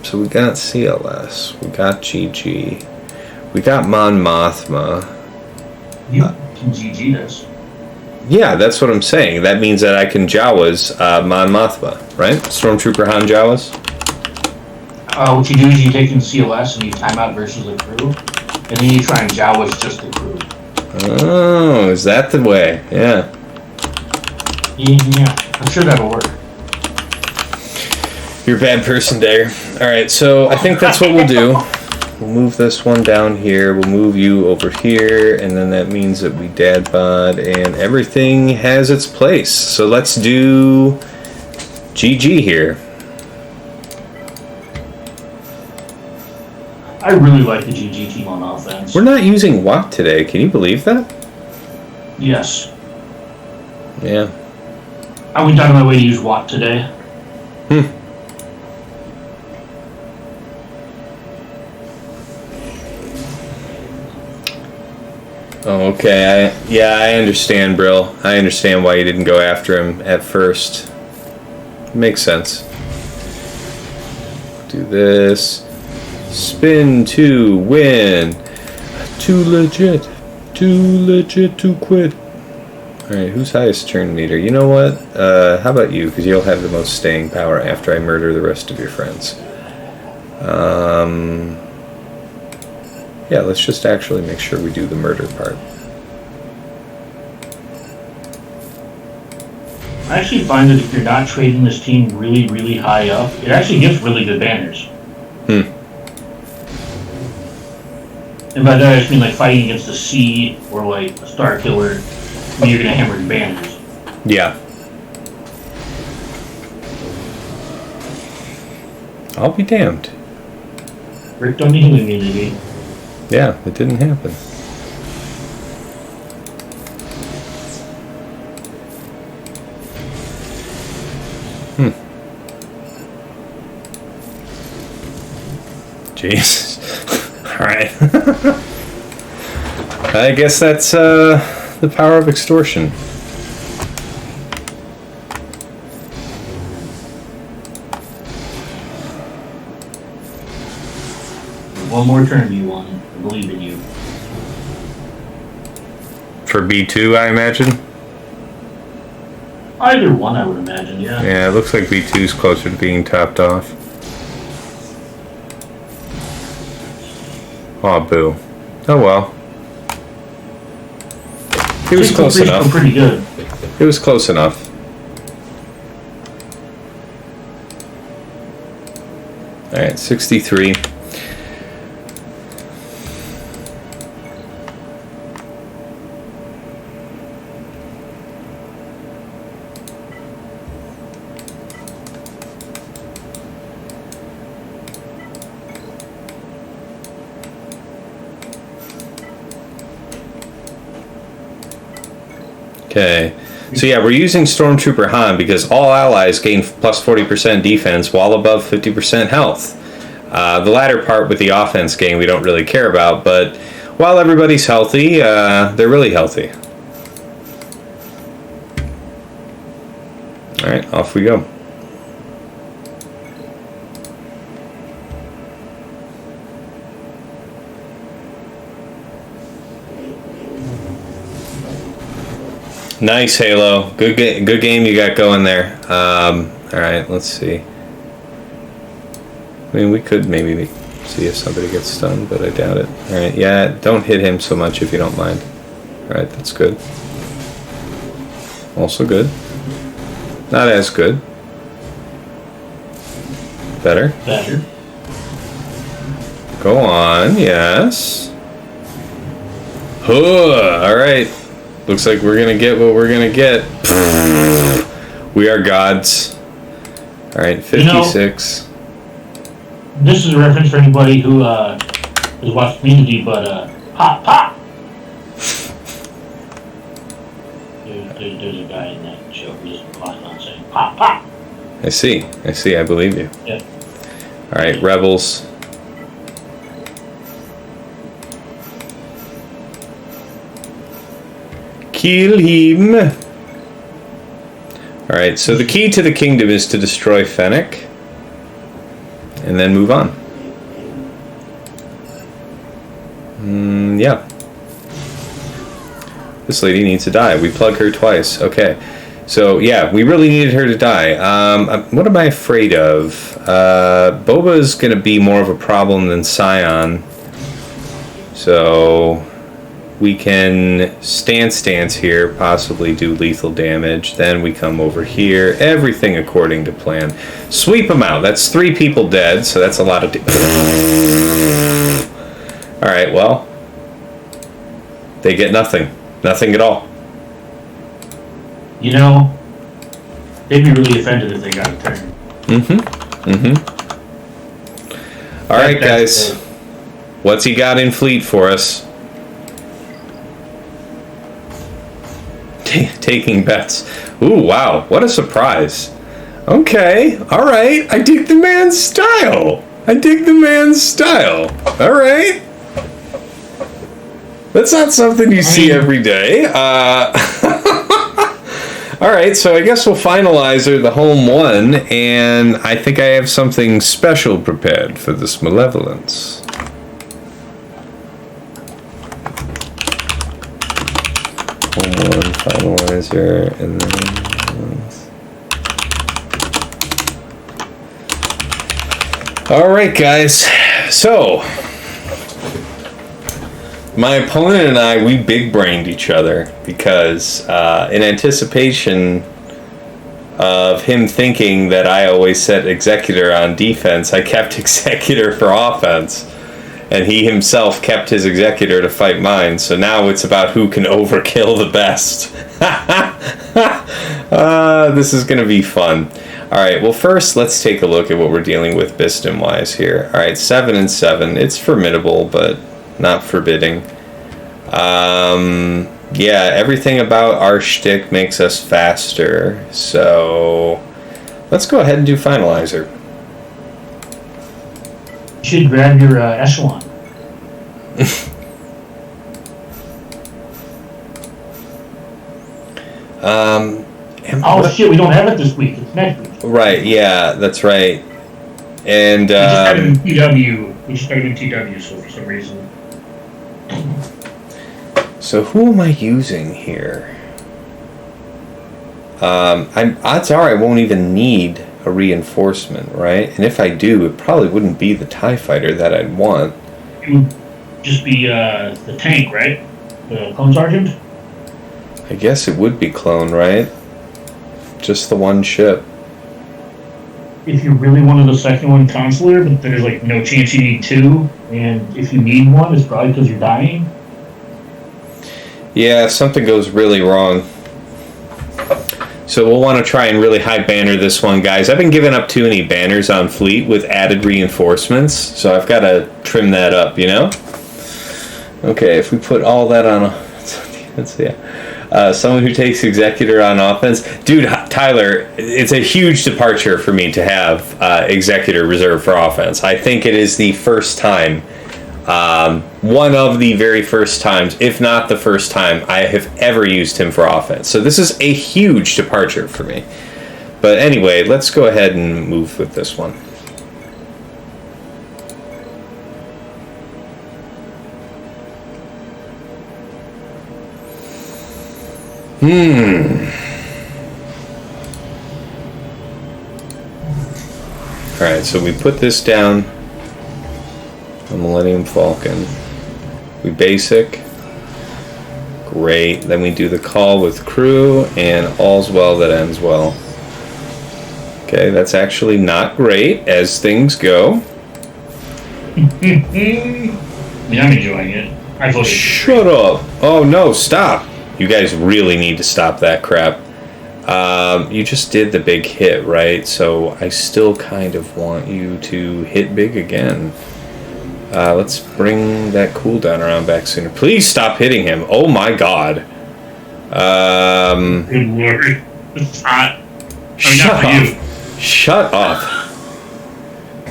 So we got CLS, we got GG, we got Mon Mothma. You can GG this. Yeah, that's what I'm saying. That means that I can Jawas Mon Mothma, right? Stormtrooper Han Jawas. What you do is you take in CLS and you time out versus the crew, and then you try and Jawas just the crew. Oh, is that the way? Yeah. Yeah, I'm sure that'll work. You're a bad person, Dagger. Alright, so I think that's what we'll do. We'll move this one down here. We'll move you over here. And then that means that we dad bod and everything has its place. So let's do GG here. I really like the GG team on offense. We're not using Watt today. Can you believe that? Yes. Yeah. I went out of my way to use Watt today. Oh, okay. I understand, Brill. I understand why you didn't go after him at first. Makes sense. Do this. Spin to win. Too legit to quit. Alright, who's highest turn meter? You know what? How about you? Because you'll have the most staying power after I murder the rest of your friends. Yeah, let's just actually make sure we do the murder part. I actually find that if you're not trading this team really, really high up, it actually gives really good banners. And by that I just mean like fighting against a C or like a Star Killer, when you're going to hammer the banners. Yeah. I'll be damned. Ripped on the healing immunity. Yeah, it didn't happen. Jeez. Alright. I guess that's the power of extortion. One more turn, B1. I believe in you. For B2, I imagine? Either one, I would imagine, yeah. Yeah, it looks like B2's closer to being topped off. Aw, boo. Oh well. It was close enough. Pretty good. It was close enough. Alright, 63. Okay, so yeah, we're using Stormtrooper Han because all allies gain plus 40% defense while above 50% health. The latter part with the offense gain we don't really care about, but while everybody's healthy, they're really healthy. Alright, off we go. Nice, Halo. Good game you got going there. Alright, let's see. I mean, we could maybe see if somebody gets stunned, but I doubt it. Alright, yeah, don't hit him so much if you don't mind. Alright, that's good. Also good. Not as good. Better. Better. Go on, yes. All right. Looks like we're going to get what we're going to get. We are gods. All right, 56. This is a reference for anybody who has watched Community, but pop, pop! There's a guy in that show who's just calling on saying pop, pop! I see, I believe you. Yeah. All right, rebels. Kill him. All right, so the key to the kingdom is to destroy Fennec. And then move on. Yeah. This lady needs to die. We plug her twice. Okay. So, yeah, we really needed her to die. What am I afraid of? Boba's going to be more of a problem than Scion. So, we can stance here, possibly do lethal damage. Then we come over here. Everything according to plan. Sweep them out. That's 3 people dead, so that's a lot of... Alright, well. They get nothing. Nothing at all. You know, they'd be really offended if they got a turn. Alright, guys. What's he got in fleet for us? Taking bets. Ooh, wow. What a surprise. Okay. Alright. I dig the man's style. Alright. That's not something you see every day. Alright, so I guess we'll finalize the home one, and I think I have something special prepared for this Malevolence. Home one, finalizer, and then... Alright, guys. So... my opponent and I, we big-brained each other because in anticipation of him thinking that I always set Executor on defense, I kept Executor for offense, and he himself kept his Executor to fight mine. So now it's about who can overkill the best. This is going to be fun. Alright, well first let's take a look at what we're dealing with Biston-wise here. Alright, 7 and 7. It's formidable, but... not forbidding. Yeah, everything about our shtick makes us faster. So, let's go ahead and do Finalizer. You should grab your echelon. Shit, we don't have it this week. It's next week. Right, yeah, that's right. And, we just had it in TW. We just had it in TW, so for some reason. So who am I using here? Odds are I won't even need a reinforcement, right? And if I do, it probably wouldn't be the TIE fighter that I'd want. It would just be the tank, right? The clone sergeant? I guess it would be clone, right? Just the one ship. If you really wanted the second one, consular, but there's like no chance you need 2, and if you need one, it's probably because you're dying. Yeah, if something goes really wrong. So we'll want to try and really high banner this one, guys. I've been giving up too many banners on fleet with added reinforcements, so I've got to trim that up, you know? Okay, if we put all that on... someone who takes Executor on offense. Dude, Tyler, it's a huge departure for me to have Executor reserved for offense. I think it is the first time, one of the very first times, if not the first time, I have ever used him for offense. So this is a huge departure for me. But anyway, let's go ahead and move with this one. Alright, so we put this down. The Millennium Falcon. We basic. Great. Then we do the call with crew, and all's well that ends well. Okay, that's actually not great as things go. I mean, I'm enjoying it. I voted. Shut up. Oh, no, stop. You guys really need to stop that crap. You just did the big hit, right? So I still kind of want you to hit big again. Let's bring that cooldown around back sooner. Please stop hitting him. Oh my god. Good lord. It's hot. Shut up. Shut up.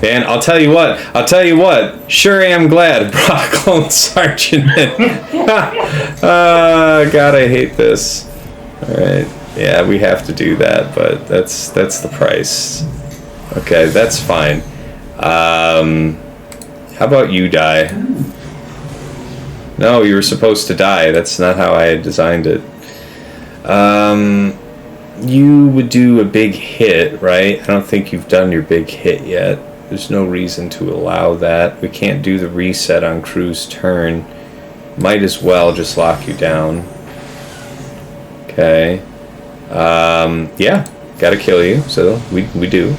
Man, I'll tell you what. Sure am glad I brought Clone Sergeant in. God, I hate this. Alright. Yeah, we have to do that, but that's the price. Okay, that's fine. How about you die? No, you were supposed to die. That's not how I had designed it. You would do a big hit, right? I don't think you've done your big hit yet. There's no reason to allow that. We can't do the reset on Crew's turn. Might as well just lock you down. Okay. Yeah, gotta kill you, so we do.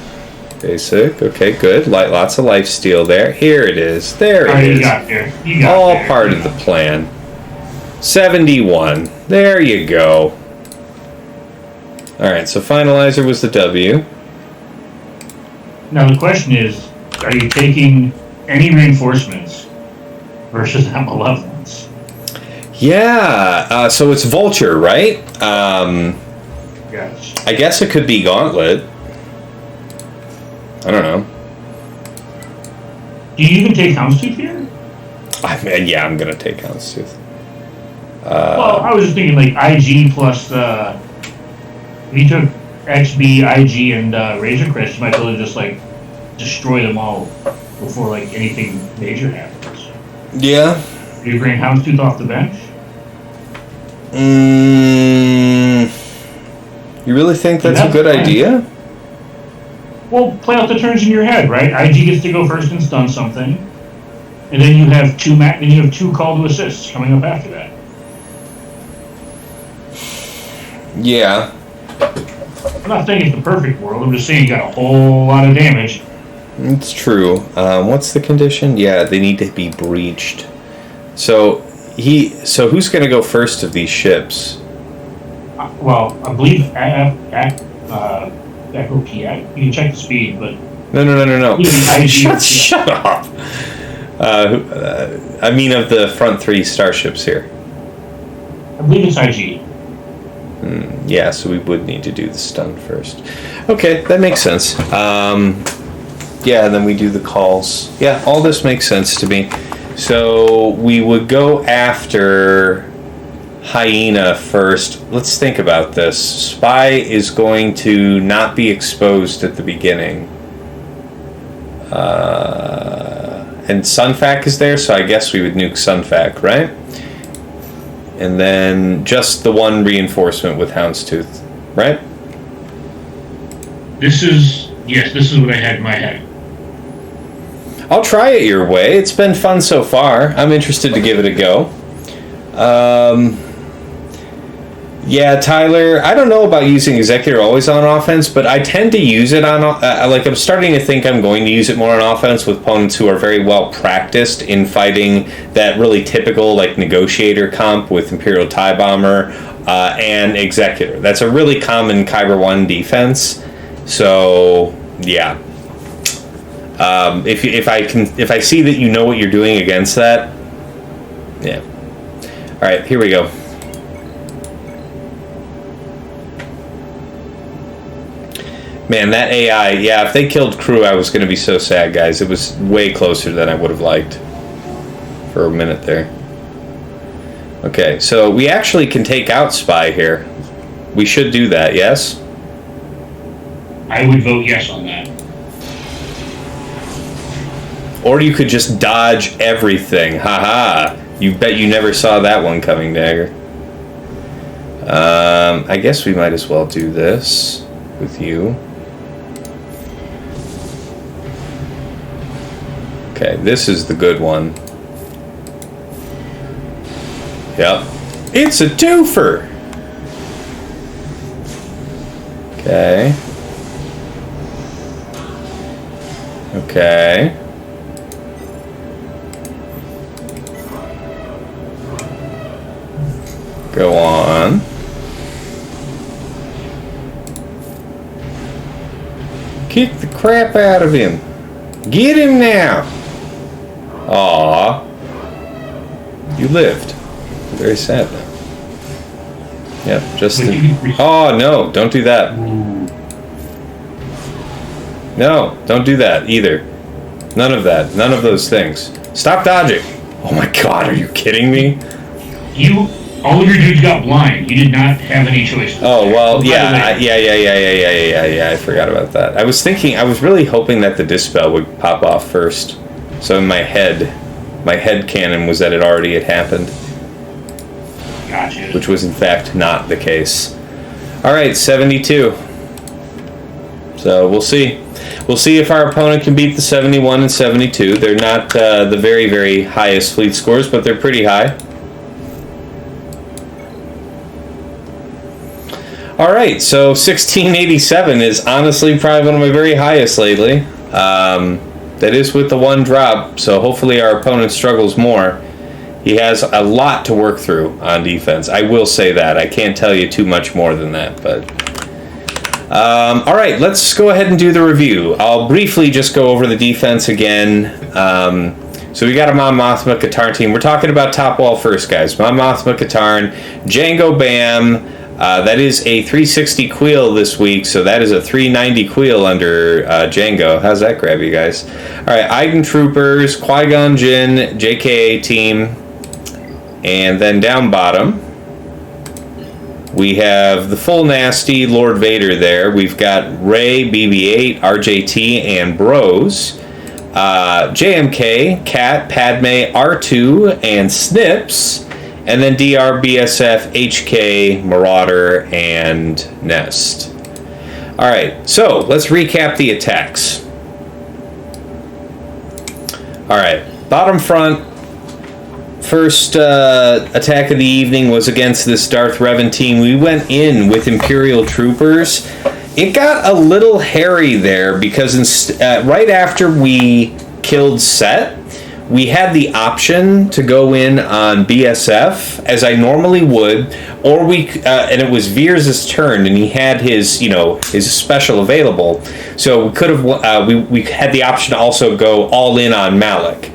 Basic, okay, good. Lots of life steal there. Here it is. There it is. You got all there. part of the plan. 71. There you go. Alright, so Finalizer was the W. Now the question is, are you taking any reinforcements versus that Malevolence? Yeah, so it's Vulture, right? Yes. I guess it could be Gauntlet. I don't know. Do you even take Houndstooth here? I mean, yeah, I'm gonna take Houndstooth. Well, I was just thinking like IG plus if you took XB, IG, and Razor Crest, you might be able to just like destroy them all before like anything major happens. Yeah. Do you bring Houndstooth off the bench? You really think that's a good idea? Well, play out the turns in your head, right? IG gets to go first and stun something, and then you have two call to assists coming up after that. Yeah. I'm not saying it's the perfect world. I'm just saying you got a whole lot of damage. It's true. What's the condition? Yeah, they need to be breached. So who's going to go first of these ships? Well, I believe Echo Key. You can check the speed, but No. Shut up. I mean, of the front three starships here. I believe it's IG. Yeah, so we would need to do the stun first. Okay, that makes sense. Yeah, and then we do the calls. Yeah, all this makes sense to me. So we would go after Hyena first. Let's think about this. Spy is going to not be exposed at the beginning. And Sunfac is there, so I guess we would nuke Sunfac, right? And then just the one reinforcement with Houndstooth, right? This is what I had in my head. I'll try it your way. It's been fun so far. I'm interested to give it a go. Yeah, Tyler, I don't know about using Executor always on offense, but I tend to use it on... I'm starting to think I'm going to use it more on offense with opponents who are very well practiced in fighting that really typical, negotiator comp with Imperial TIE Bomber and Executor. That's a really common Kyber 1 defense. So, yeah. If I see that you know what you're doing against that, yeah. All right, here we go. Man, that AI, yeah, if they killed Crew, I was going to be so sad, guys. It was way closer than I would have liked for a minute there. Okay, so we actually can take out Spy here. We should do that, yes? I would vote yes on that. Or you could just dodge everything. Haha. You bet you never saw that one coming, Dagger. I guess we might as well do this with you. Okay, this is the good one. Yep. It's a twofer! Okay. Okay. Go on. Kick the crap out of him. Get him now. Aww. You lived. Very sad. Yep, just... Oh, no, don't do that. No, don't do that either. None of that. None of those things. Stop dodging. Oh my god, are you kidding me? All of your dudes got blind. You did not have any choices. Oh, well, yeah, I forgot about that. I was really hoping that the dispel would pop off first. So in my head canon was that it already had happened. Gotcha. Which was in fact not the case. Alright, 72. So we'll see. We'll see if our opponent can beat the 71 and 72. They're not the very, very highest fleet scores, but they're pretty high. Alright, so 1687 is honestly probably one of my very highest lately. That is with the one drop, so hopefully our opponent struggles more. He has a lot to work through on defense. I will say that. I can't tell you too much more than that, but... Alright, let's go ahead and do the review. I'll briefly just go over the defense again. So we got a Mon Mothma Katarn team. We're talking about top wall first, guys. Mon Mothma Katarn, Jango Bam. That is a 360 Queel this week, so that is a 390 Queel under Jango. How's that grab you guys? Alright, Iden Troopers, Qui-Gon Jinn, JKA team, and then down bottom, we have the full nasty Lord Vader there. We've got Rey, BB-8, RJT, and Bros. JMK, Cat, Padme, R2, and Snips. And then DR, BSF, HK, Marauder, and Nest. Alright, so let's recap the attacks. Alright, bottom front. First attack of the evening was against this Darth Revan team. We went in with Imperial Troopers. It got a little hairy there because right after we killed Set, we had the option to go in on BSF as I normally would, or and it was Veers' turn, and he had his special available. So we could have we had the option to also go all in on Malak.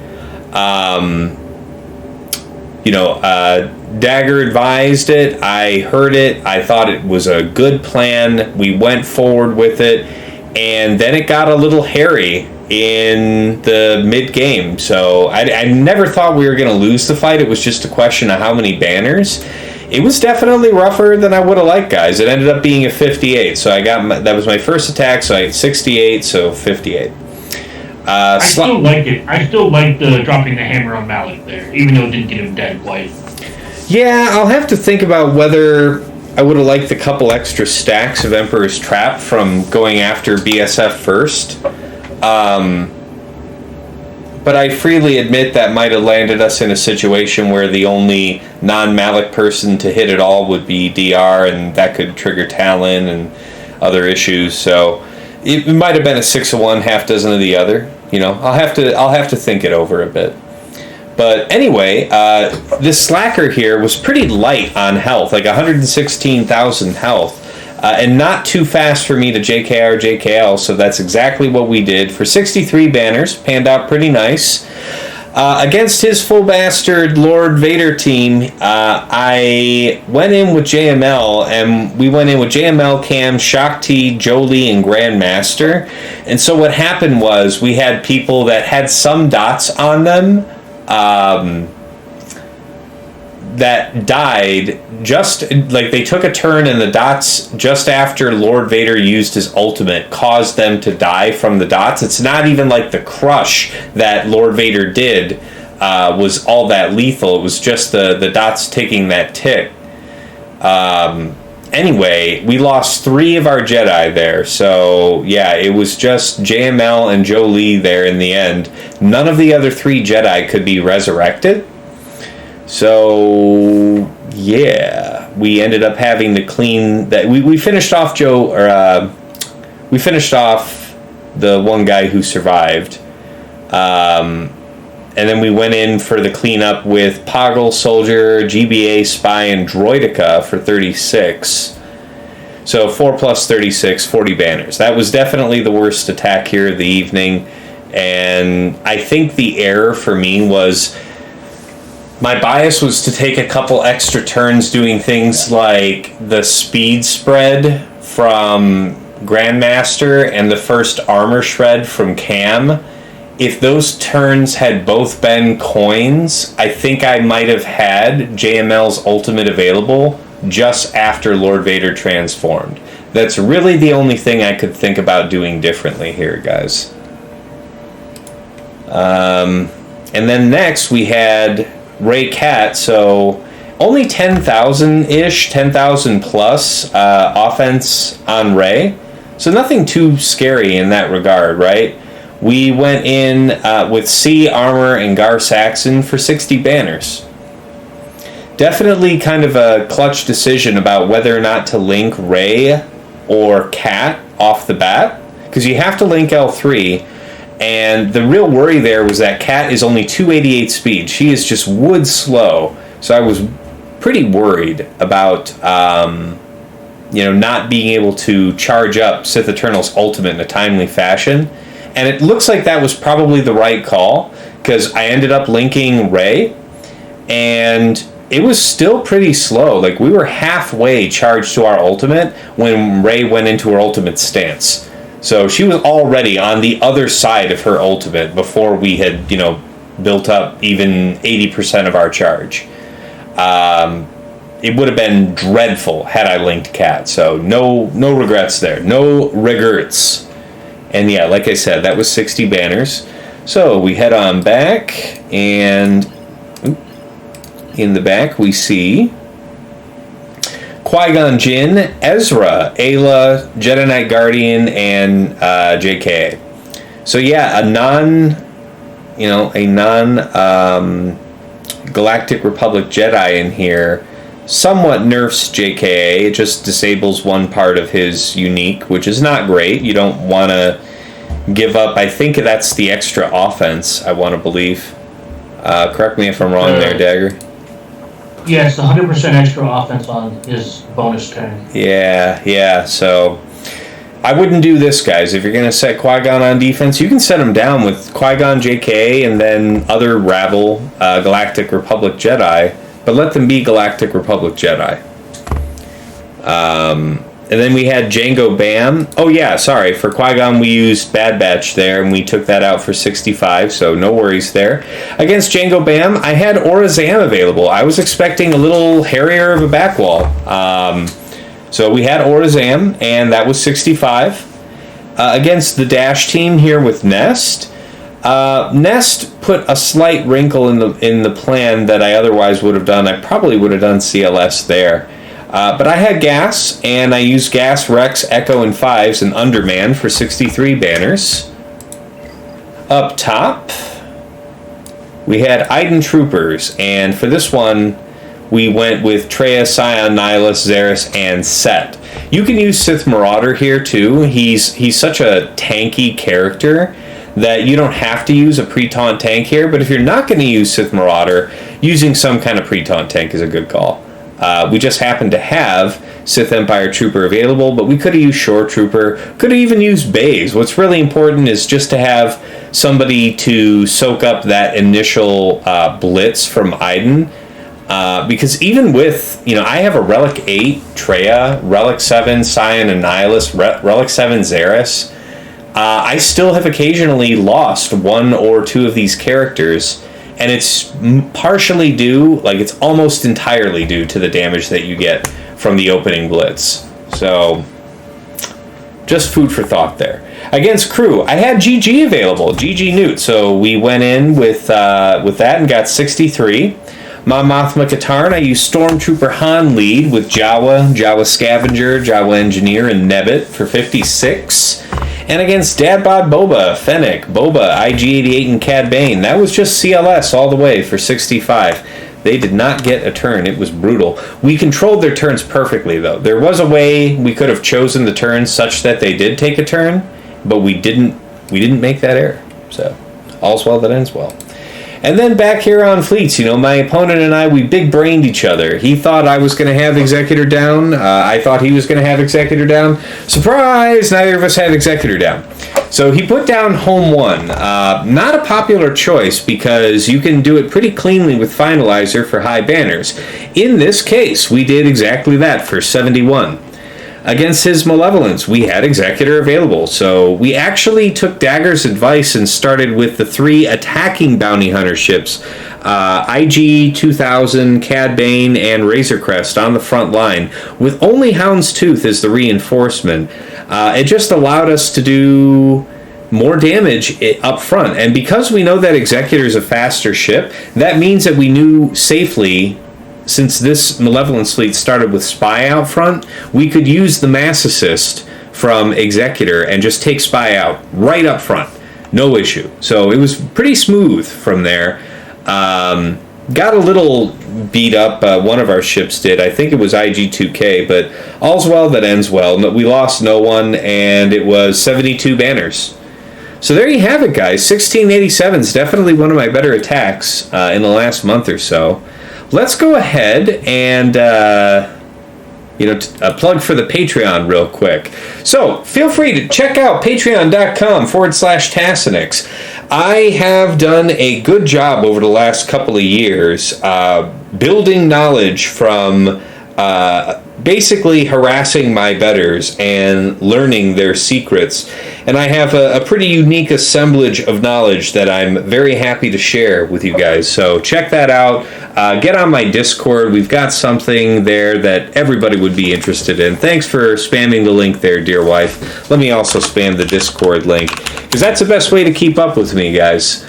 Dagger advised it. I heard it. I thought it was a good plan. We went forward with it, and then it got a little hairy in the mid-game. So I never thought we were going to lose the fight. It was just a question of how many banners. It was definitely rougher than I would have liked, guys. It ended up being a 58. So that was my first attack. So I had 68. So 58. I still like it. I still like dropping the hammer on Malak there, even though it didn't get him dead quite. Yeah, I'll have to think about whether I would have liked the couple extra stacks of Emperor's Trap from going after BSF first. But I freely admit that might have landed us in a situation where the only non-Malak person to hit it all would be DR, and that could trigger Talon and other issues. So it might have been a 6 of one, half dozen of the other. I'll have to think it over a bit. But anyway, this Slacker here was pretty light on health, like 116,000 health. And not too fast for me to JKR, JKL, so that's exactly what we did. For 63 banners, panned out pretty nice. Against his full bastard Lord Vader team, I went in with JML, and we went in with JML, Cam, Shakti, Jolie, and Grandmaster. And so what happened was we had people that had some dots on them, that died just like they took a turn, and the dots just after Lord Vader used his ultimate caused them to die from the dots. It's not even like the crush that Lord Vader did was all that lethal. It was just the dots taking that tick. Anyway, we lost 3 of our Jedi there. So yeah, it was just JML and Jolie there in the end. None of the other 3 Jedi could be resurrected. So yeah, we ended up having to clean that. We finished off we finished off the one guy who survived, and And then we went in for the cleanup with Poggle, Soldier, GBA, Spy, and Droideka for 36. So 4 plus 36, 40 banners. That was definitely the worst attack here of the evening. And I think the error for me was my bias was to take a couple extra turns doing things like the speed spread from Grandmaster and the first armor shred from Cam. If those turns had both been coins, I think I might have had JML's ultimate available just after Lord Vader transformed. That's really the only thing I could think about doing differently here, guys. And then next we had Ray Cat, so only 10,000-ish, 10,000 plus offense on Ray. So nothing too scary in that regard, right? We went in with C, Armor, and Gar Saxon for 60 banners. Definitely kind of a clutch decision about whether or not to link Ray or Cat off the bat, because you have to link L3, and the real worry there was that Cat is only 288 speed. She is just wood slow, so I was pretty worried about not being able to charge up Sith Eternal's ultimate in a timely fashion. And it looks like that was probably the right call, because I ended up linking Ray, and it was still pretty slow. Like, we were halfway charged to our ultimate when Ray went into her ultimate stance. So she was already on the other side of her ultimate before we had, built up even 80% of our charge. It would have been dreadful had I linked Cat. So no regrets there. No regrets. And yeah, like I said, that was 60 banners. So we head on back, and in the back we see Qui-Gon Jinn, Ezra, Ayla, Jedi Knight Guardian, and JK. So yeah, a non Galactic Republic Jedi in here somewhat nerfs JKA. It just disables one part of his unique, which is not great. You don't want to give up. I think that's the extra offense, I want to believe. Correct me if I'm wrong there, Dagger. Yes, 100% extra offense on his bonus turn. Yeah, so I wouldn't do this, guys. If you're going to set Qui-Gon on defense, you can set him down with Qui-Gon, JK, and then other Rabble, Galactic Republic Jedi, but let them be Galactic Republic Jedi. And then we had Jango Bam. Oh yeah, sorry. For Qui-Gon we used Bad Batch there, and we took that out for 65, so no worries there. Against Jango Bam, I had Aurra Zam available. I was expecting a little hairier of a backwall. So we had Aurra Zam, and that was 65. Against the Dash team here with Nest. Nest put a slight wrinkle in the plan that I otherwise would have done. I probably would have done CLS there. But I had Gas, and I used Gas, Rex, Echo, and 5s and Underman for 63 banners. Up top, we had Iden Troopers, and for this one, we went with Traya, Scion, Nihilus, Zariss, and Set. You can use Sith Marauder here too. He's such a tanky character that you don't have to use a pre-taunt tank here, but if you're not going to use Sith Marauder, using some kind of pre-taunt tank is a good call. We just happened to have Sith Empire Trooper available, but we could have used Shore Trooper, could have even used Baze. What's really important is just to have somebody to soak up that initial blitz from Iden, because even with, I have a Relic 8 Traya, Relic 7 Scion and Nihilus, Relic 7 Zariss. I still have occasionally lost one or two of these characters, and it's partially due, it's almost entirely due to the damage that you get from the opening blitz. So, just food for thought there. Against Crew, I had GG available, GG Nute, so we went in with that and got 63. Mon Mothma Katarn, I used Stormtrooper Han lead with Jawa Scavenger, Jawa Engineer, and Nebbit for 56. And against Dadbod Boba, Fennec, Boba, IG-88, and Cad Bane, that was just CLS all the way for 65. They did not get a turn. It was brutal. We controlled their turns perfectly, though. There was a way we could have chosen the turns such that they did take a turn, but we didn't make that error. So, all's well that ends well. And then back here on fleets, my opponent and I, we big-brained each other. He thought I was going to have Executor down. I thought he was going to have Executor down. Surprise! Neither of us had Executor down. So he put down Home 1. Not a popular choice because you can do it pretty cleanly with Finalizer for high banners. In this case, we did exactly that for 71. Against his Malevolence, we had Executor available, so we actually took Dagger's advice and started with the 3 attacking bounty hunter ships, IG 2000, Cad Bane, and Razor Crest on the front line, with only Hound's Tooth as the reinforcement. It just allowed us to do more damage up front, and because we know that Executor is a faster ship, that means that we knew safely. Since this Malevolence fleet started with Spy out front, we could use the mass assist from Executor and just take Spy out right up front. No issue. So it was pretty smooth from there. Got a little beat up, one of our ships did. I think it was IG-2K, but all's well that ends well. We lost no one, and it was 72 banners. So there you have it, guys. 1687 is definitely one of my better attacks in the last month or so. Let's go ahead and, plug for the Patreon real quick. So, feel free to check out patreon.com/Tassinix. I have done a good job over the last couple of years building knowledge from basically harassing my betters and learning their secrets. And I have a pretty unique assemblage of knowledge that I'm very happy to share with you guys. So check that out. Get on my Discord. We've got something there that everybody would be interested in. Thanks for spamming the link there, dear wife. Let me also spam the Discord link, because that's the best way to keep up with me, guys.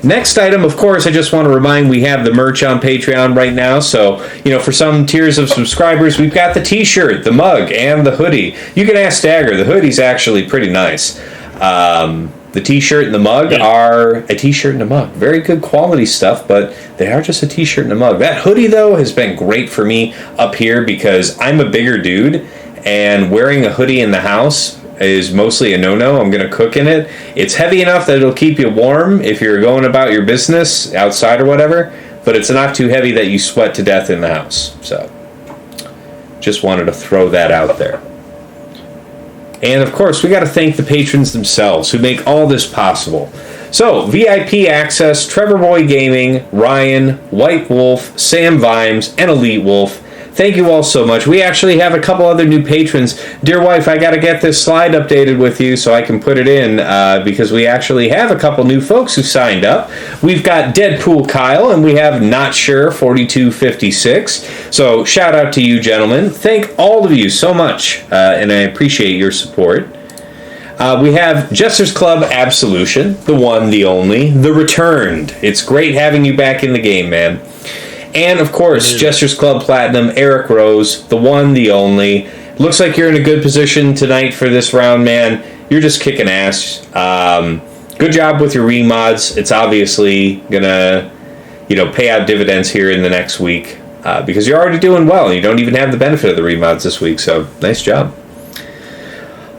Next item, of course, I just want to remind we have the merch on Patreon right now. So, for some tiers of subscribers, we've got the t-shirt, the mug, and the hoodie. You can ask Dagger. The hoodie's actually pretty nice. The t-shirt and the mug are a t-shirt and a mug. Very good quality stuff, but they are just a t-shirt and a mug. That hoodie, though, has been great for me up here because I'm a bigger dude, and wearing a hoodie in the house is mostly a no-no. I'm going to cook in it. It's heavy enough that it'll keep you warm if you're going about your business outside or whatever, but it's not too heavy that you sweat to death in the house. So, just wanted to throw that out there. And, of course, we got to thank the patrons themselves who make all this possible. So, VIP Access, Trevor Boy Gaming, Ryan, White Wolf, Sam Vimes, and Elite Wolf. Thank you all so much. We actually have a couple other new patrons. Dear wife, I got to get this slide updated with you so I can put it in because we actually have a couple new folks who signed up. We've got Deadpool Kyle and we have Not Sure 4256. So shout out to you, gentlemen. Thank all of you so much, and I appreciate your support. We have Jester's Club Absolution, the one, the only, the returned. It's great having you back in the game, man. And, of course, Jester's Club Platinum, Eric Rose, the one, the only. Looks like you're in a good position tonight for this round, man. You're just kicking ass. Good job with your remods. It's obviously going to, pay out dividends here in the next week because you're already doing well. You don't even have the benefit of the remods this week, so nice job.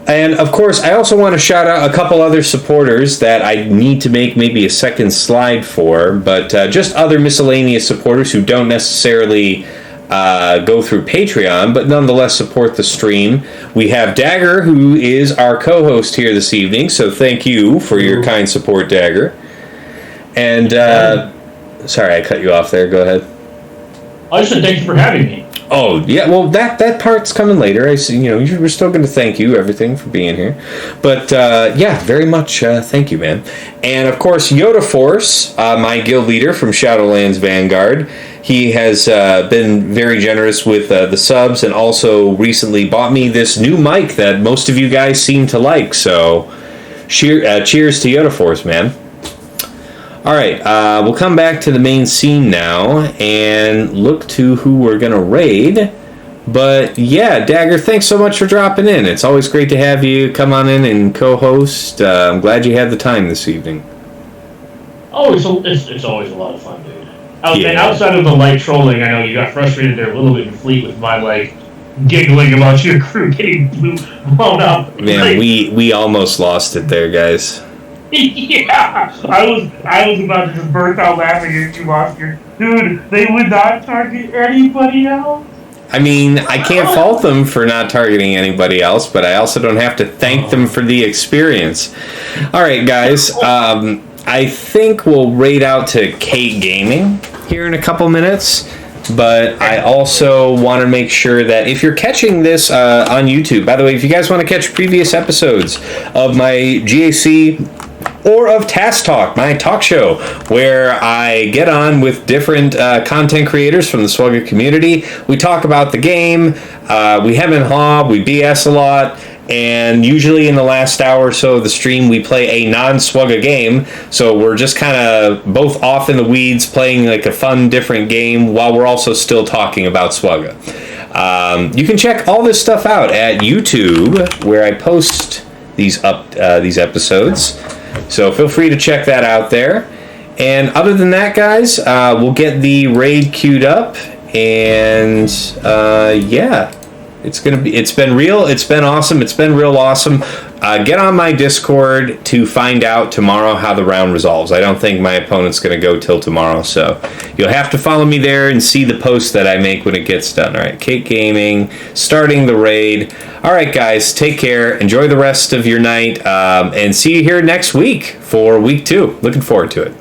And, of course, I also want to shout out a couple other supporters that I need to make maybe a second slide for, but just other miscellaneous supporters who don't necessarily go through Patreon, but nonetheless support the stream. We have Dagger, who is our co-host here this evening, so thank you for your kind support, Dagger. And, sorry, I cut you off there. Go ahead. I just said thank you for having me. Oh, yeah, well, that part's coming later. I see, we're still going to thank you, everything, for being here. But, yeah, very much thank you, man. And, of course, Yoda Force, my guild leader from Shadowlands Vanguard. He has been very generous with the subs and also recently bought me this new mic that most of you guys seem to like. So, cheers to Yoda Force, man. Alright, we'll come back to the main scene now and look to who we're going to raid. But yeah, Dagger, thanks so much for dropping in. It's always great to have you come on in and co-host. I'm glad you had the time this evening. Oh, it's always a lot of fun, dude. And outside of the light trolling, I know you got frustrated there a little bit in Fleet with my, giggling about your crew getting blown up. Man, we almost lost it there, guys. Yeah, I was about to just burst out laughing at you, Oscar. Dude, they would not target anybody else. I mean, I can't fault them for not targeting anybody else, but I also don't have to thank them for the experience. All right, guys. I think we'll raid out to Kate Gaming here in a couple minutes. But I also want to make sure that if you're catching this on YouTube, by the way, if you guys want to catch previous episodes of my GAC or of Task Talk, my talk show, where I get on with different content creators from the Swugga community. We talk about the game, we hem and haw, we BS a lot, and usually in the last hour or so of the stream, we play a non-Swugga game, so we're just kind of both off in the weeds playing like a fun, different game while we're also still talking about Swugga. You can check all this stuff out at YouTube, where I post these episodes. So feel free to check that out there. And other than that, guys, we'll get the raid queued up. And yeah, it's been real. It's been awesome. It's been real awesome. Get on my Discord to find out tomorrow how the round resolves. I don't think my opponent's going to go till tomorrow, so you'll have to follow me there and see the post that I make when it gets done. All right, Kate Gaming, starting the raid. All right, guys, take care. Enjoy the rest of your night, and see you here next week for week 2. Looking forward to it.